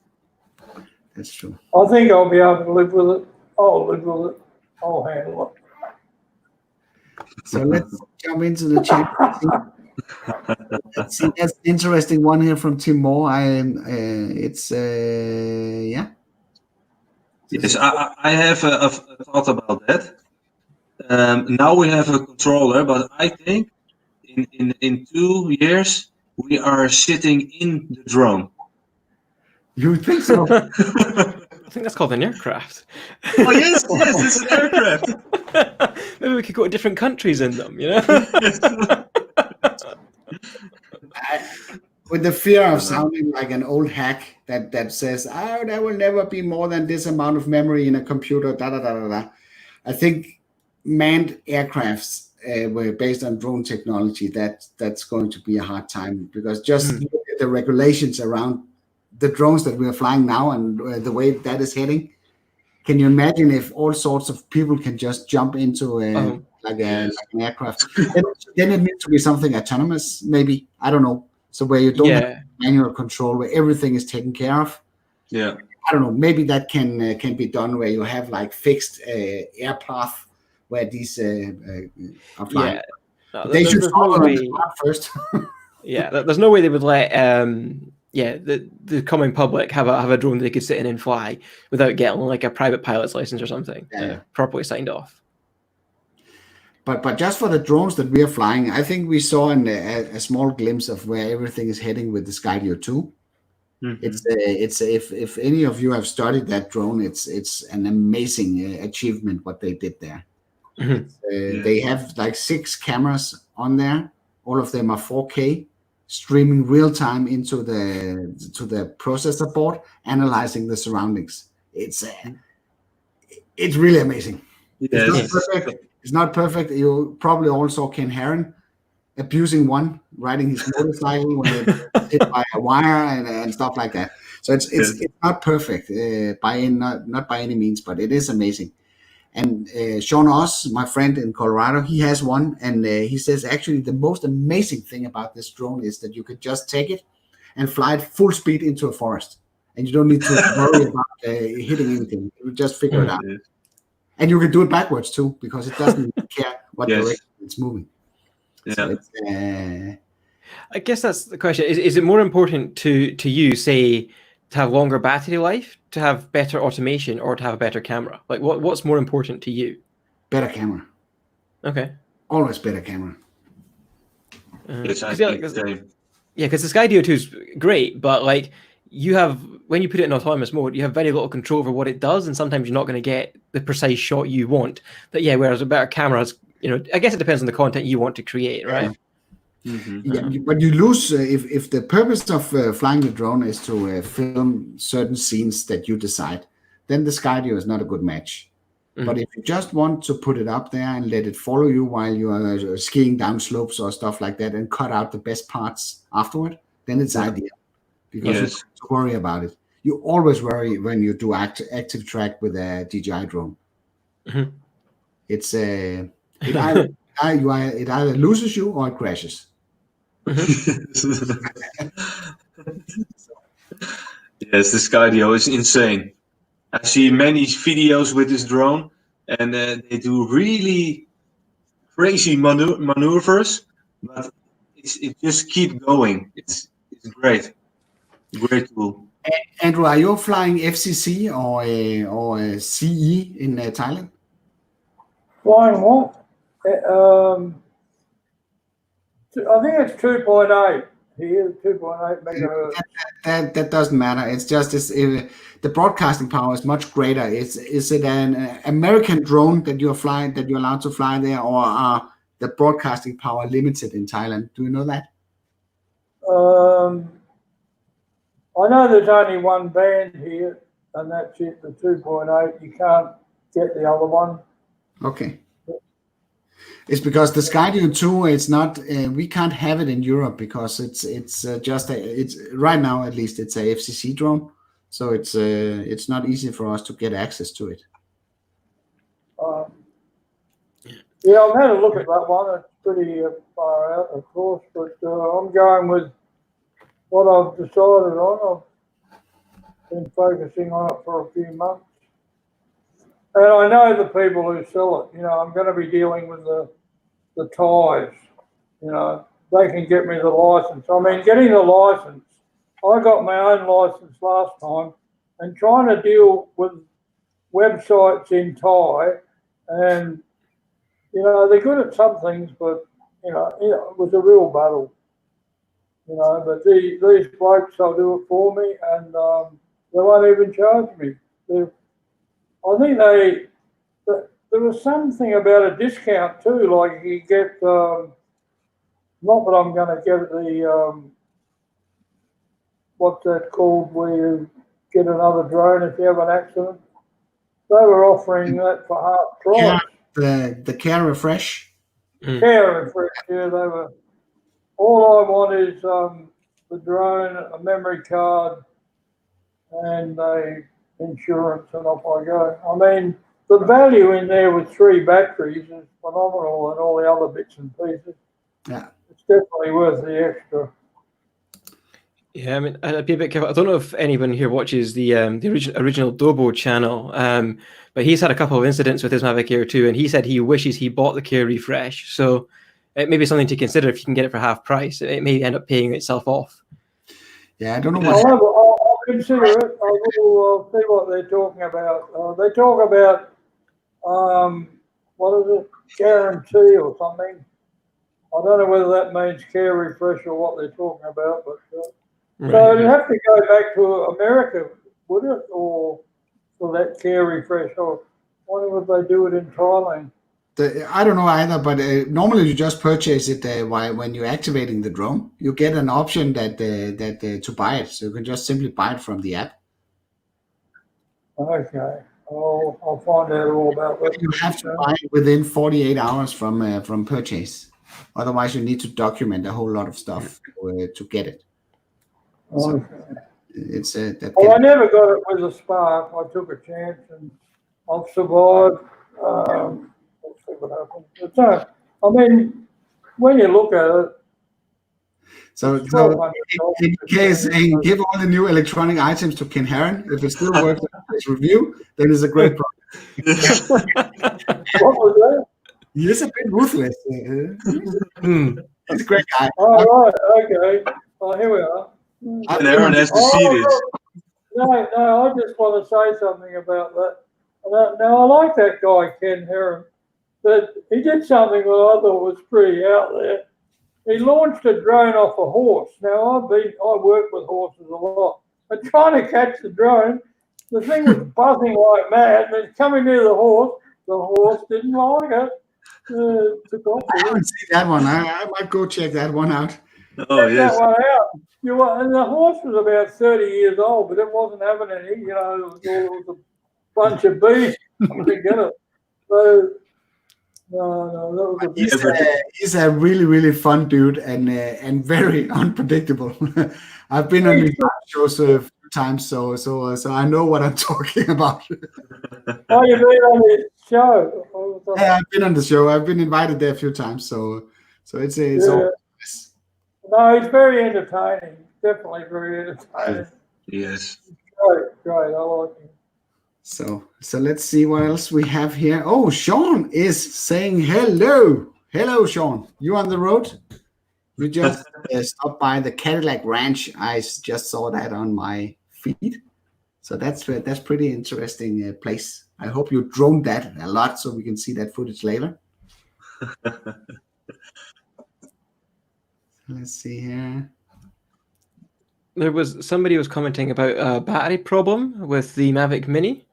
That's true. I think I'll be able to live with it. I'll live with it. I'll handle it. So let's jump into the chat. Let's see, that's an interesting one here from Tim Moore. Yes, I have a thought about that. Now we have a controller, but I think in 2 years we are sitting in the drone. You think so? I think that's called an aircraft. Oh yes, it's an aircraft. Maybe we could go to different countries in them, With the fear of sounding like an old hack that says, there will never be more than this amount of memory in a computer, I think manned aircrafts were based on drone technology. That's going to be a hard time, because just look at the regulations around the drones that we are flying now and the way that is heading. Can you imagine if all sorts of people can just jump into an aircraft? Then it needs to be something autonomous, maybe. I don't know. So where you don't have manual control, where everything is taken care of. Yeah. I don't know. Maybe that can be done where you have like fixed air path where these are flying. Yeah. No, they should follow the first. Yeah, there's no way they would let the common public have a drone they could sit in and fly without getting like a private pilot's license or something properly signed off. But just for the drones that we are flying, I think we saw a small glimpse of where everything is heading with the Skydio 2. Mm-hmm. It's if any of you have studied that drone, it's an amazing achievement what they did there. Mm-hmm. They have like 6 cameras on there. All of them are 4K, streaming real time into the processor board, analyzing the surroundings. It's really amazing. Yes. It's not perfect. You probably also Ken Heron abusing one, riding his motorcycle when they hit by a wire and stuff like that. So it's not perfect not by any means, but it is amazing. And Sean Oss, my friend in Colorado, he has one, and he says actually the most amazing thing about this drone is that you could just take it and fly it full speed into a forest, and you don't need to worry about hitting anything. You just figure it out. Yes. And you can do it backwards too, because it doesn't care what Yes. direction it's moving. Yeah. So it's, I guess that's the question. Is it more important to you, say, to have longer battery life, to have better automation, or to have a better camera? Like, what's more important to you? better camera. Okay. Always better camera. Yes, I 'cause, think yeah, the same. Yeah, because the Skydio 2 is great, but like you have, when you put it in autonomous mode, you have very little control over what it does, and sometimes you're not going to get the precise shot you want. But yeah, whereas a better camera is, I guess it depends on the content you want to create, right? Yeah, but you lose if the purpose of flying the drone is to film certain scenes that you decide, then the Skydio is not a good match. But if you just want to put it up there and let it follow you while you are skiing down slopes or stuff like that and cut out the best parts afterward, then it's ideal, because you don't have to worry about it. You always worry when you do active track with a DJI drone. It's it either loses you or it crashes. Yes, the Skydio is insane. I see many videos with this drone, and they do really crazy maneuvers, but it just keep going. It's great tool. Andrew, are you flying FCC or CE in Thailand? Flying what? I think it's 2.8 here, 2.8 megahertz. That doesn't matter. It's just the broadcasting power is much greater. Is it an American drone that you're flying, that you're allowed to fly there, or are the broadcasting power limited in Thailand? Do you know that? I know there's only one band here, and that's it, the 2.8. You can't get the other one. Okay. It's because the Skydio 2, it's not. We can't have it in Europe because it's right now, at least it's a FCC drone, so it's not easy for us to get access to it. Yeah, I've had a look at that one. It's pretty far out, of course, but I'm going with what I've decided on. I've been focusing on it for a few months, and I know the people who sell it. I'm going to be dealing with the Thais. They can get me the license. I mean, getting the license, I got my own license last time, and trying to deal with websites in Thai, and they're good at some things, but it was a real battle. But these blokes, they'll do it for me, and they won't even charge me. I think there was something about a discount too, like you get, not that I'm going to get the, what's that called, where you get another drone if you have an accident. They were offering that for half price. The Care Refresh. Care Refresh, yeah, they were. All I want is the drone, a memory card, and the insurance, and off I go. I mean, the value in there with 3 batteries is phenomenal, and all the other bits and pieces. Yeah, it's definitely worth the extra. Yeah, I mean, I'd be a bit careful. I don't know if anyone here watches the original Dobo channel, but he's had a couple of incidents with his Mavic Air 2, and he said he wishes he bought the Care Refresh. So it may be something to consider if you can get it for half price. It may end up paying itself off. Yeah, I don't know I'll consider it. I'll see what they're talking about. They talk about, what is it, guarantee or something. I don't know whether that means Care Refresh or what they're talking about, but so it'd have to go back to America, would it, or for that Care Refresh? Or why would they do it in Thailand? I don't know either, but normally you just purchase it when you're activating the drone. You get an option that to buy it, so you can just simply buy it from the app. Okay, I'll find out all about that. You have to buy it within 48 hours from purchase. Otherwise, you need to document a whole lot of stuff to get it. So it's I never got it with a Spark. I took a chance, and I've survived. Let's see what happens. But no, I mean, when you look at it, So in case saying give all the new electronic items to Ken Heron, if it still works in this review, then it's a great product. what was that? He is a bit ruthless. He's a great guy. Oh, right, okay. Oh, here we are. And Aaron has to see this. No, I just want to say something about that. Now, I like that guy, Ken Heron, but he did something that I thought was pretty out there. He launched a drone off a horse. Now, I work with horses a lot, but trying to catch the drone, the thing was buzzing like mad, and it's coming near the horse didn't like it. I haven't seen that one. I might go check that one out. Oh, yes. That one out. And the horse was about 30 years old, but it wasn't having any, it was a bunch of bees. I didn't get it. So, no, that was he's a really, really fun dude and very unpredictable. I've been on these shows a few times, so I know what I'm talking about. Oh, you've been on this show? Yeah, I've been on the show. I've been invited there a few times, so it's all nice. No, he's very entertaining. Definitely very entertaining. Yes. Great. I like him. So let's see what else we have here. Oh, Sean is saying hello. Hello, Sean. You on the road? You just stopped by the Cadillac Ranch. I just saw that on my feed. So that's pretty interesting place. I hope you droned that a lot so we can see that footage later. Let's see here. Somebody was commenting about a battery problem with the Mavic Mini.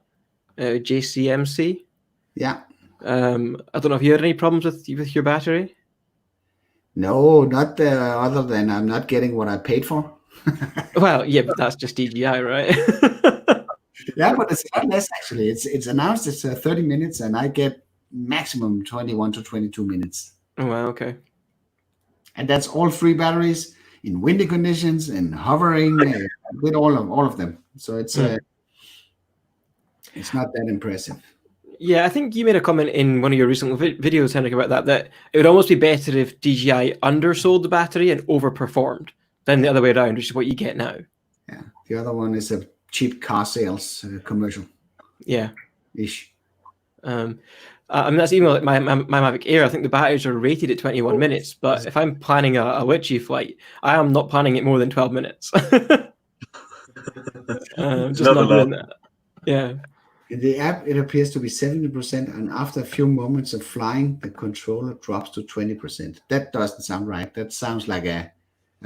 JCMC. Yeah. I don't know if you had any problems with your battery. No, not other than I'm not getting what I paid for. Well, yeah, but that's just DJI, right? Yeah, but it's a lot less actually. It's announced it's 30 minutes, and I get maximum 21 to 22 minutes. Oh, wow, okay. And that's all free batteries in windy conditions and hovering with all of them. So it's not that impressive. Yeah, I think you made a comment in one of your recent videos, Henrik, about that it would almost be better if DJI undersold the battery and overperformed than the other way around, which is what you get now. Yeah, the other one is a cheap car sales commercial. Yeah. Ish. I mean, that's even like my Mavic Air. I think the batteries are rated at 21 minutes, but if I'm planning a witchy flight, I am not planning it more than 12 minutes. I'm just not doing that. Yeah. In the app, it appears to be 70%, and after a few moments of flying, the controller drops to 20%. That doesn't sound right. That sounds like a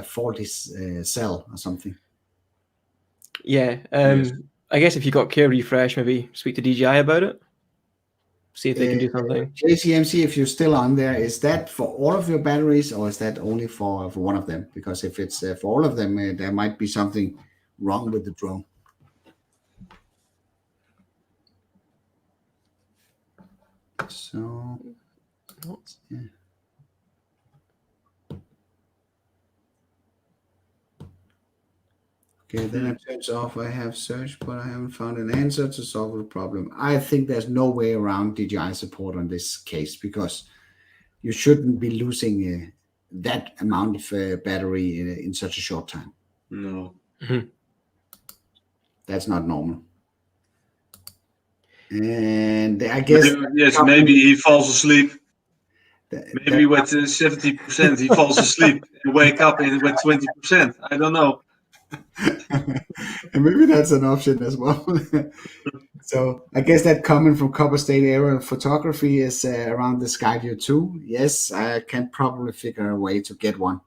faulty cell or something. Yeah. I guess if you got Care Refresh, maybe speak to DJI about it. See if they can do something. JCMC, if you're still on there, is that for all of your batteries, or is that only for one of them? Because if it's for all of them, there might be something wrong with the drone. So, yeah. Okay, then it turns off. I have searched, but I haven't found an answer to solve the problem. I think there's no way around DJI support on this case, because you shouldn't be losing that amount of battery in such a short time. No. Mm-hmm. That's not normal. And I guess maybe he falls asleep. Maybe with 70% he falls asleep and wake up with 20%. I don't know. And maybe that's an option as well. So I guess that comment from Copper State Aerial Photography is around the Skyview 2. Yes, I can probably figure a way to get one.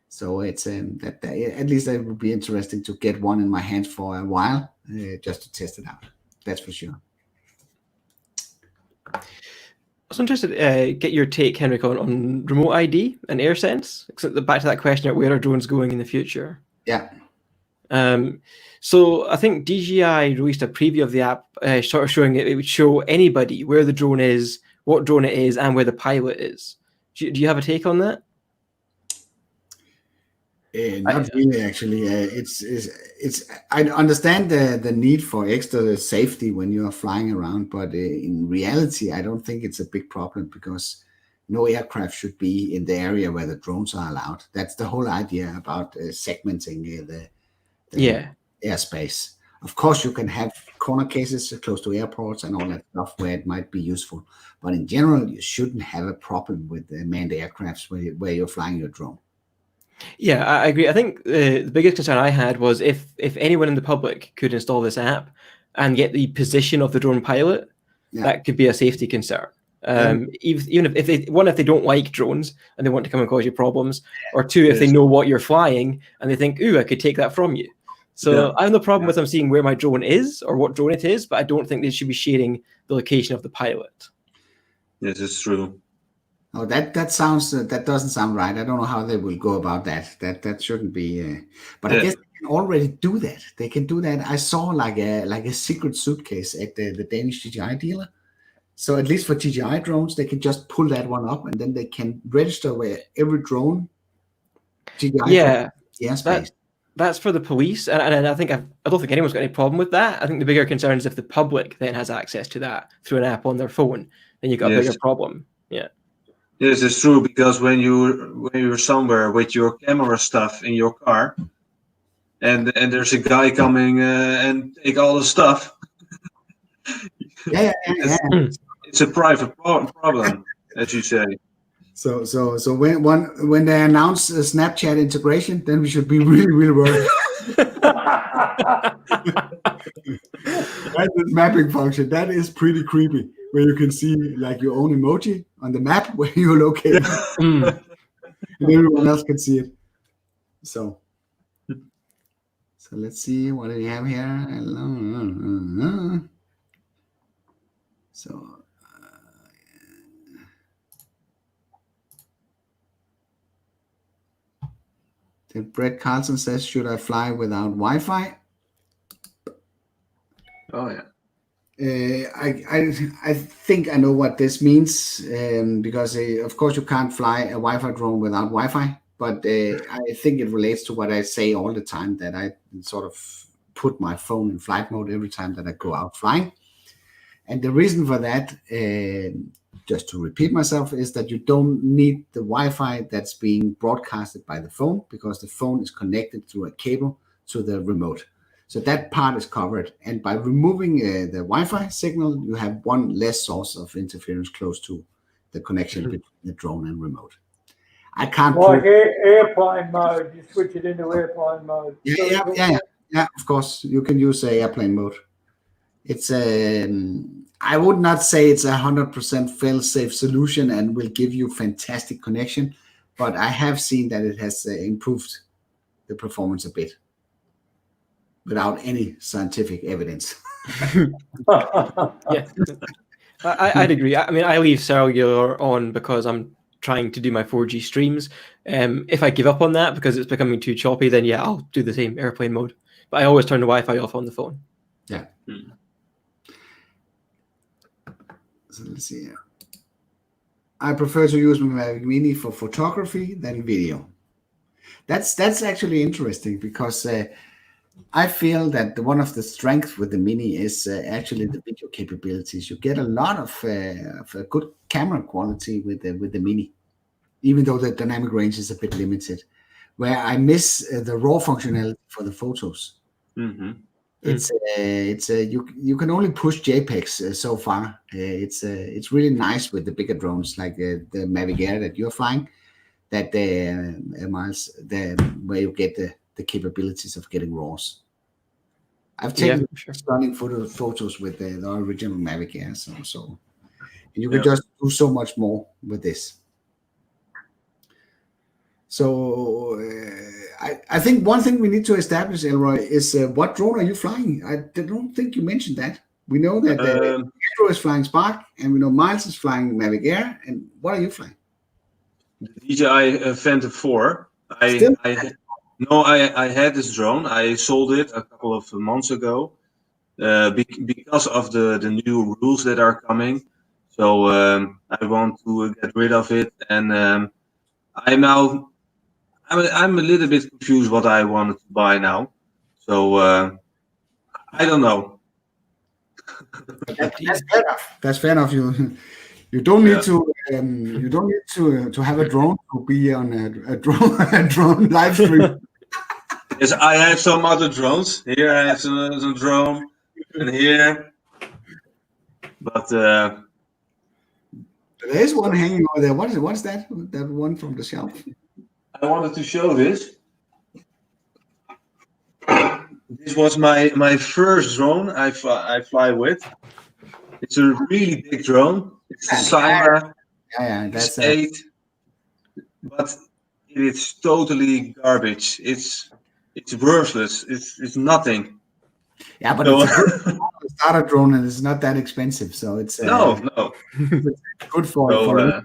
So it's that at least it would be interesting to get one in my hands for a while, just to test it out. That's for sure. I was interested to get your take, Henrik, on remote ID and AirSense. Back to that question of where are drones going in the future? Yeah. So I think DJI released a preview of the app, sort of showing it would show anybody where the drone is, what drone it is, and where the pilot is. Do you have a take on that? Not really, actually. I understand the need for extra safety when you are flying around, but in reality, I don't think it's a big problem because no aircraft should be in the area where the drones are allowed. That's the whole idea about segmenting the airspace. Of course, you can have corner cases close to airports and all that stuff where it might be useful, but in general, you shouldn't have a problem with manned aircrafts where you're flying your drone. Yeah, I agree. I think the biggest concern I had was if anyone in the public could install this app and get the position of the drone pilot, that could be a safety concern. Even if they don't like drones and they want to come and cause you problems, or two, if they know what you're flying and they think, ooh, I could take that from you. So I have no problem with them seeing where my drone is or what drone it is, but I don't think they should be sharing the location of the pilot. Yes, it's true. Oh, that doesn't sound right. I don't know how they will go about that. That shouldn't be. But I guess they can already do that. They can do that. I saw like a secret suitcase at the Danish DJI dealer. So at least for DJI drones, they can just pull that one up and then they can register where every drone. Airspace. That's for the police, and I think I don't think anyone's got any problem with that. I think the bigger concern is if the public then has access to that through an app on their phone, then you've got a bigger problem. Yeah. Yes, it's true, because when you're somewhere with your camera stuff in your car, and there's a guy coming and take all the stuff. It's a private problem, as you say. So when they announce a Snapchat integration, then we should be really worried. That's the mapping function. That is pretty creepy. Where you can see like your own emoji on the map where you're located, and everyone else can see it. So let's see what do we have here. So. Brett Carlson says, should I fly without Wi-Fi? Oh, yeah. I think I know what this means, because of course you can't fly a Wi-Fi drone without Wi-Fi, but I think it relates to what I say all the time, that I sort of put my phone in flight mode every time that I go out flying. And the reason for that, just to repeat myself, is that you don't need the Wi-Fi that's being broadcasted by the phone, because the phone is connected through a cable to the remote. So that part is covered. And by removing the Wi-Fi signal, you have one less source of interference close to the connection between the drone and remote. I can't like airplane mode. You switch it into airplane mode. Yeah. Of course, you can use airplane mode. It's I would not say it's 100% fail-safe solution and will give you fantastic connection, but I have seen that it has improved the performance a bit without any scientific evidence. Yeah, I'd agree. I mean, I leave cellular on because I'm trying to do my 4G streams. If I give up on that because it's becoming too choppy, then yeah, I'll do the same airplane mode. But I always turn the Wi-Fi off on the phone. Yeah. So let's see here. I prefer to use my Mavic Mini for photography than video. That's actually interesting, because I feel that one of the strengths with the Mini is actually the video capabilities. You get a lot of good camera quality with the Mini, even though the dynamic range is a bit limited. Where I miss the raw functionality for the photos. Mm-hmm. You can only push JPEGs so far. It's really nice with the bigger drones like the Mavic Air that you're flying, that Miles, where you get the capabilities of getting RAWs. I've taken stunning photos with the original Mavic Air, so and you can just do so much more with this. So I think one thing we need to establish, Elroy, is what drone are you flying? I don't think you mentioned that. We know that Andrew is flying Spark, and we know Miles is flying Mavic Air. And what are you flying? The DJI Phantom 4. I had this drone. I sold it a couple of months ago because of the new rules that are coming. So I want to get rid of it, and I'm a little bit confused what I wanted to buy now. So I don't know. That's fair enough. That's fair enough. You don't need to have a drone to be on a drone live stream. Yes, I have some other drones. Here I have some drone, and here. But There is one hanging over there. What is it? What's that? That one from the shelf? I wanted to show this. This was my first drone I fly with. It's a really big drone. It's a Sima that's X8, but it is totally garbage. It's worthless. It's nothing. Yeah, but So, it's a good starter drone and it's not that expensive, so it's no. good for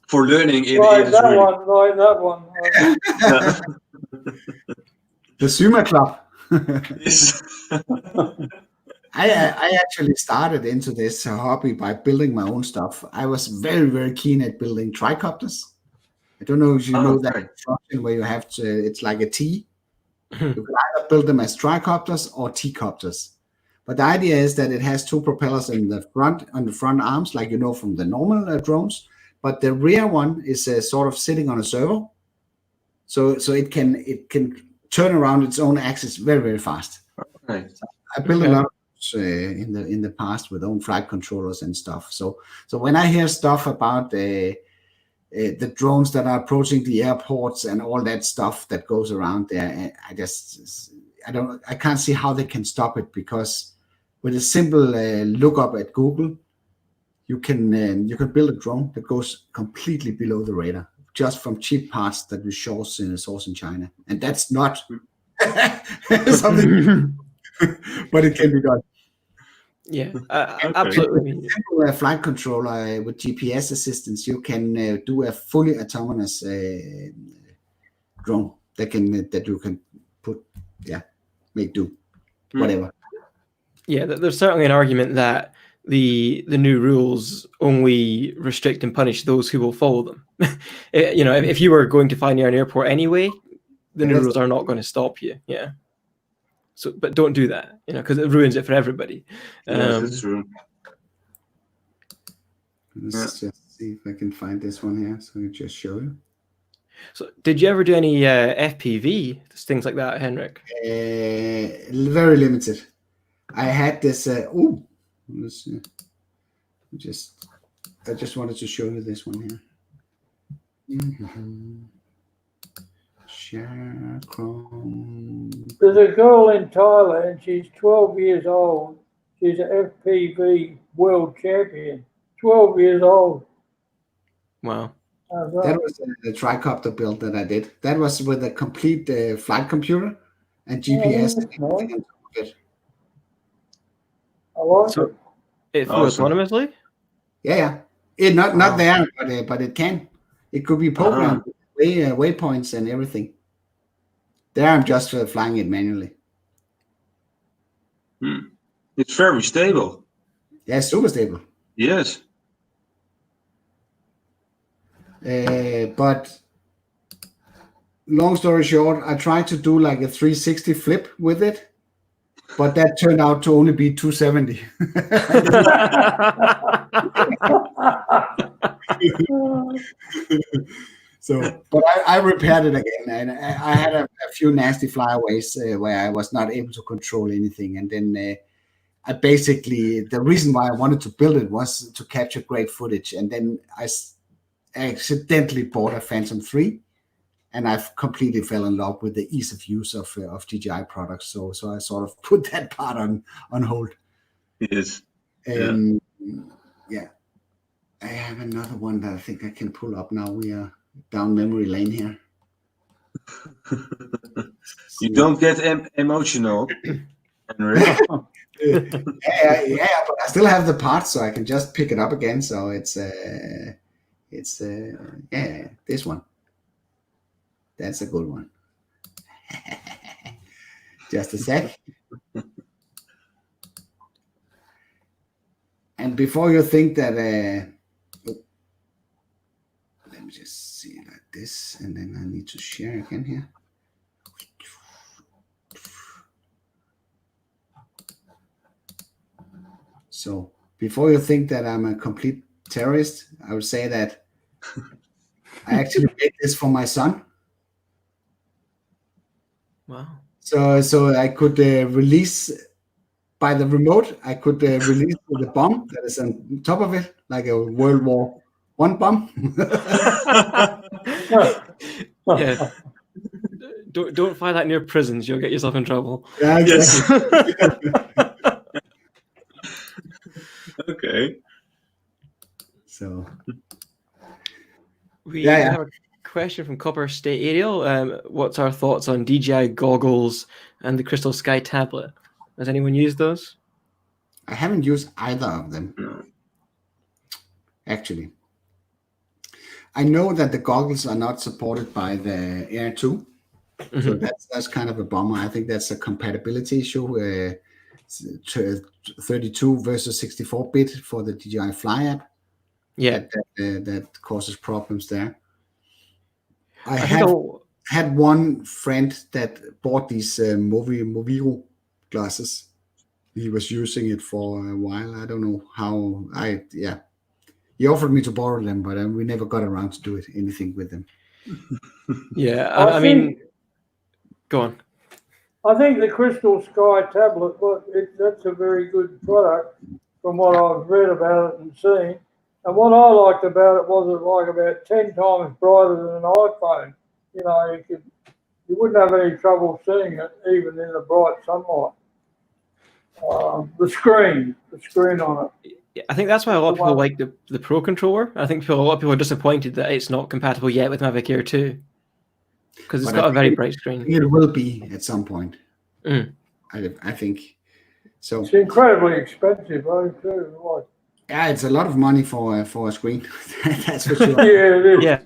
For learning, it Like is that really. one, like that one. the Suma Club. Yes. I actually started into this hobby by building my own stuff. I was very, very keen at building tricopters. I don't know if you know that construction where you have to, it's like a T. You can either build them as tricopters or T-copters. But the idea is that it has two propellers in the front, on the front arms, like you know from the normal drones. But the rear one is sort of sitting on a servo. So it can turn around its own axis very, very fast. Okay. So I built a lot of in the past with own flight controllers and stuff. So when I hear stuff about the drones that are approaching the airports and all that stuff that goes around there, I can't see how they can stop it, because with a simple look up at Google, you can build a drone that goes completely below the radar just from cheap parts that we source in China, and that's not something. But it can be done. Yeah, absolutely. A flight controller with GPS assistance, you can do a fully autonomous drone that you can put, make do whatever. Yeah, there's certainly an argument that the new rules only restrict and punish those who will follow them. If you were going to fly near an airport anyway, the new rules are not going to stop you. Yeah. So, but don't do that, because it ruins it for everybody. Yes, that's true. Let's just see if I can find this one here, so I just show you. So, did you ever do any FPV things like that, Henrik? Very limited. I had this. Let's see. I just wanted to show you this one here. Share Chrome. There's a girl in Thailand. She's 12 years old. She's an FPV world champion. 12 years old. Wow. That was the tricopter build that I did. That was with a complete flight computer and GPS. I like it. It flew autonomously? Yeah. Not there, but it can. It could be programmed with waypoints and everything. There, I'm just flying it manually. It's very stable. Yeah, super stable. Yes. But long story short, I tried to do like a 360 flip with it, but that turned out to only be 270. So, but I repaired it again, and I had a few nasty flyaways where I was not able to control anything, and then I basically, the reason why I wanted to build it was to capture great footage, and then I accidentally bought a Phantom 3, and I've completely fell in love with the ease of use of DJI products. So I sort of put that part on hold. Yes. Yeah. I have another one that I think I can pull up now. We are down memory lane here. You don't get emotional, Henrik. Yeah, but I still have the parts, so I can just pick it up again. So it's this one. That's a good one. Just a sec. And before you think that, let me just see like this, and then I need to share again here. So before you think that I'm a complete terrorist, I would say that I actually made this for my son. Wow. So I could release by the remote. I could release the bomb that is on top of it, like a World War I bomb. Yeah. Don't fire that near prisons. You'll get yourself in trouble. Yeah, exactly. Okay. So We Yeah. have a question from Copper State Aerial. What's our thoughts on DJI goggles and the Crystal Sky tablet? Has anyone used those? I haven't used either of them, No. actually. I know that the goggles are not supported by the Air 2. So that's kind of a bummer. I think that's a compatibility issue. 32 versus 64-bit for the DJI Fly app. Yeah. That causes problems there. I think have I'll- had one friend that bought these Moviro glasses. He was using it for a while. I don't know how. He offered me to borrow them, but we never got around to do anything with them. Yeah. I I mean, think- go on. I think the Crystal Sky tablet, that's a very good product from what I've read about it and seen. And what I liked about it was it like about 10 times brighter than an iPhone. You know, you wouldn't have any trouble seeing it even in the bright sunlight. The screen on it. I think that's why a lot of people like the Pro controller. I think a lot of people are disappointed that it's not compatible yet with Mavic Air 2 because it's But got I a very think bright screen. It will be at some point. Mm. I think so. It's incredibly expensive, though, too. Like, Yeah, it's a lot of money for a screen. That's for sure. yeah, it is. Yeah.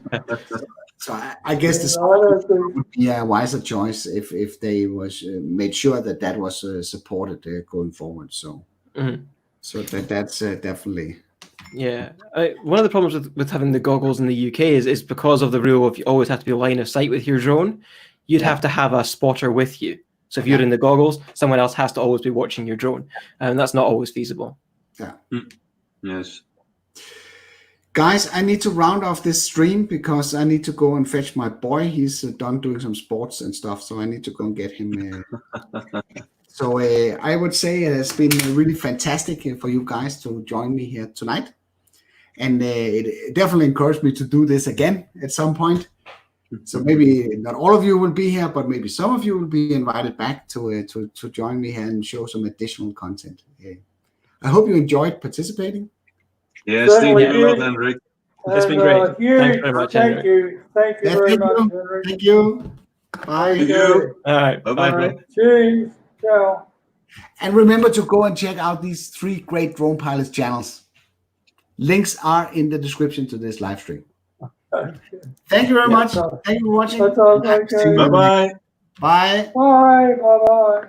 So I guess the I Sky don't think- would be a wiser choice if they was made sure that was supported going forward. So so that's definitely. Yeah. One of the problems with having the goggles in the UK is because of the rule of you always have to be line of sight with your drone, you'd have to have a spotter with you. So if you're in the goggles, someone else has to always be watching your drone. And that's not always feasible. Yeah. Yes. Guys, I need to round off this stream because I need to go and fetch my boy. He's done doing some sports and stuff, so I need to go and get him. So I would say it has been really fantastic for you guys to join me here tonight. And it definitely encouraged me to do this again at some point. So maybe not all of you will be here, but maybe some of you will be invited back to join me here and show some additional content. I hope you enjoyed participating. Yes, thank you a lot, Henrik. It's been great. Huge, Thanks very much, thank Henrik. you. Thank you Yeah, very thank much, you. Henrik. Thank you. Bye. Thank you. All right. Bye, Bye-bye. bro. Cheers. Ciao. And remember to go and check out these 3 great drone pilots channels. Links are in the description to this live stream. Thank you very much. Thank you for watching. That's all. Okay. Bye-bye. Bye. Bye. Bye. Bye.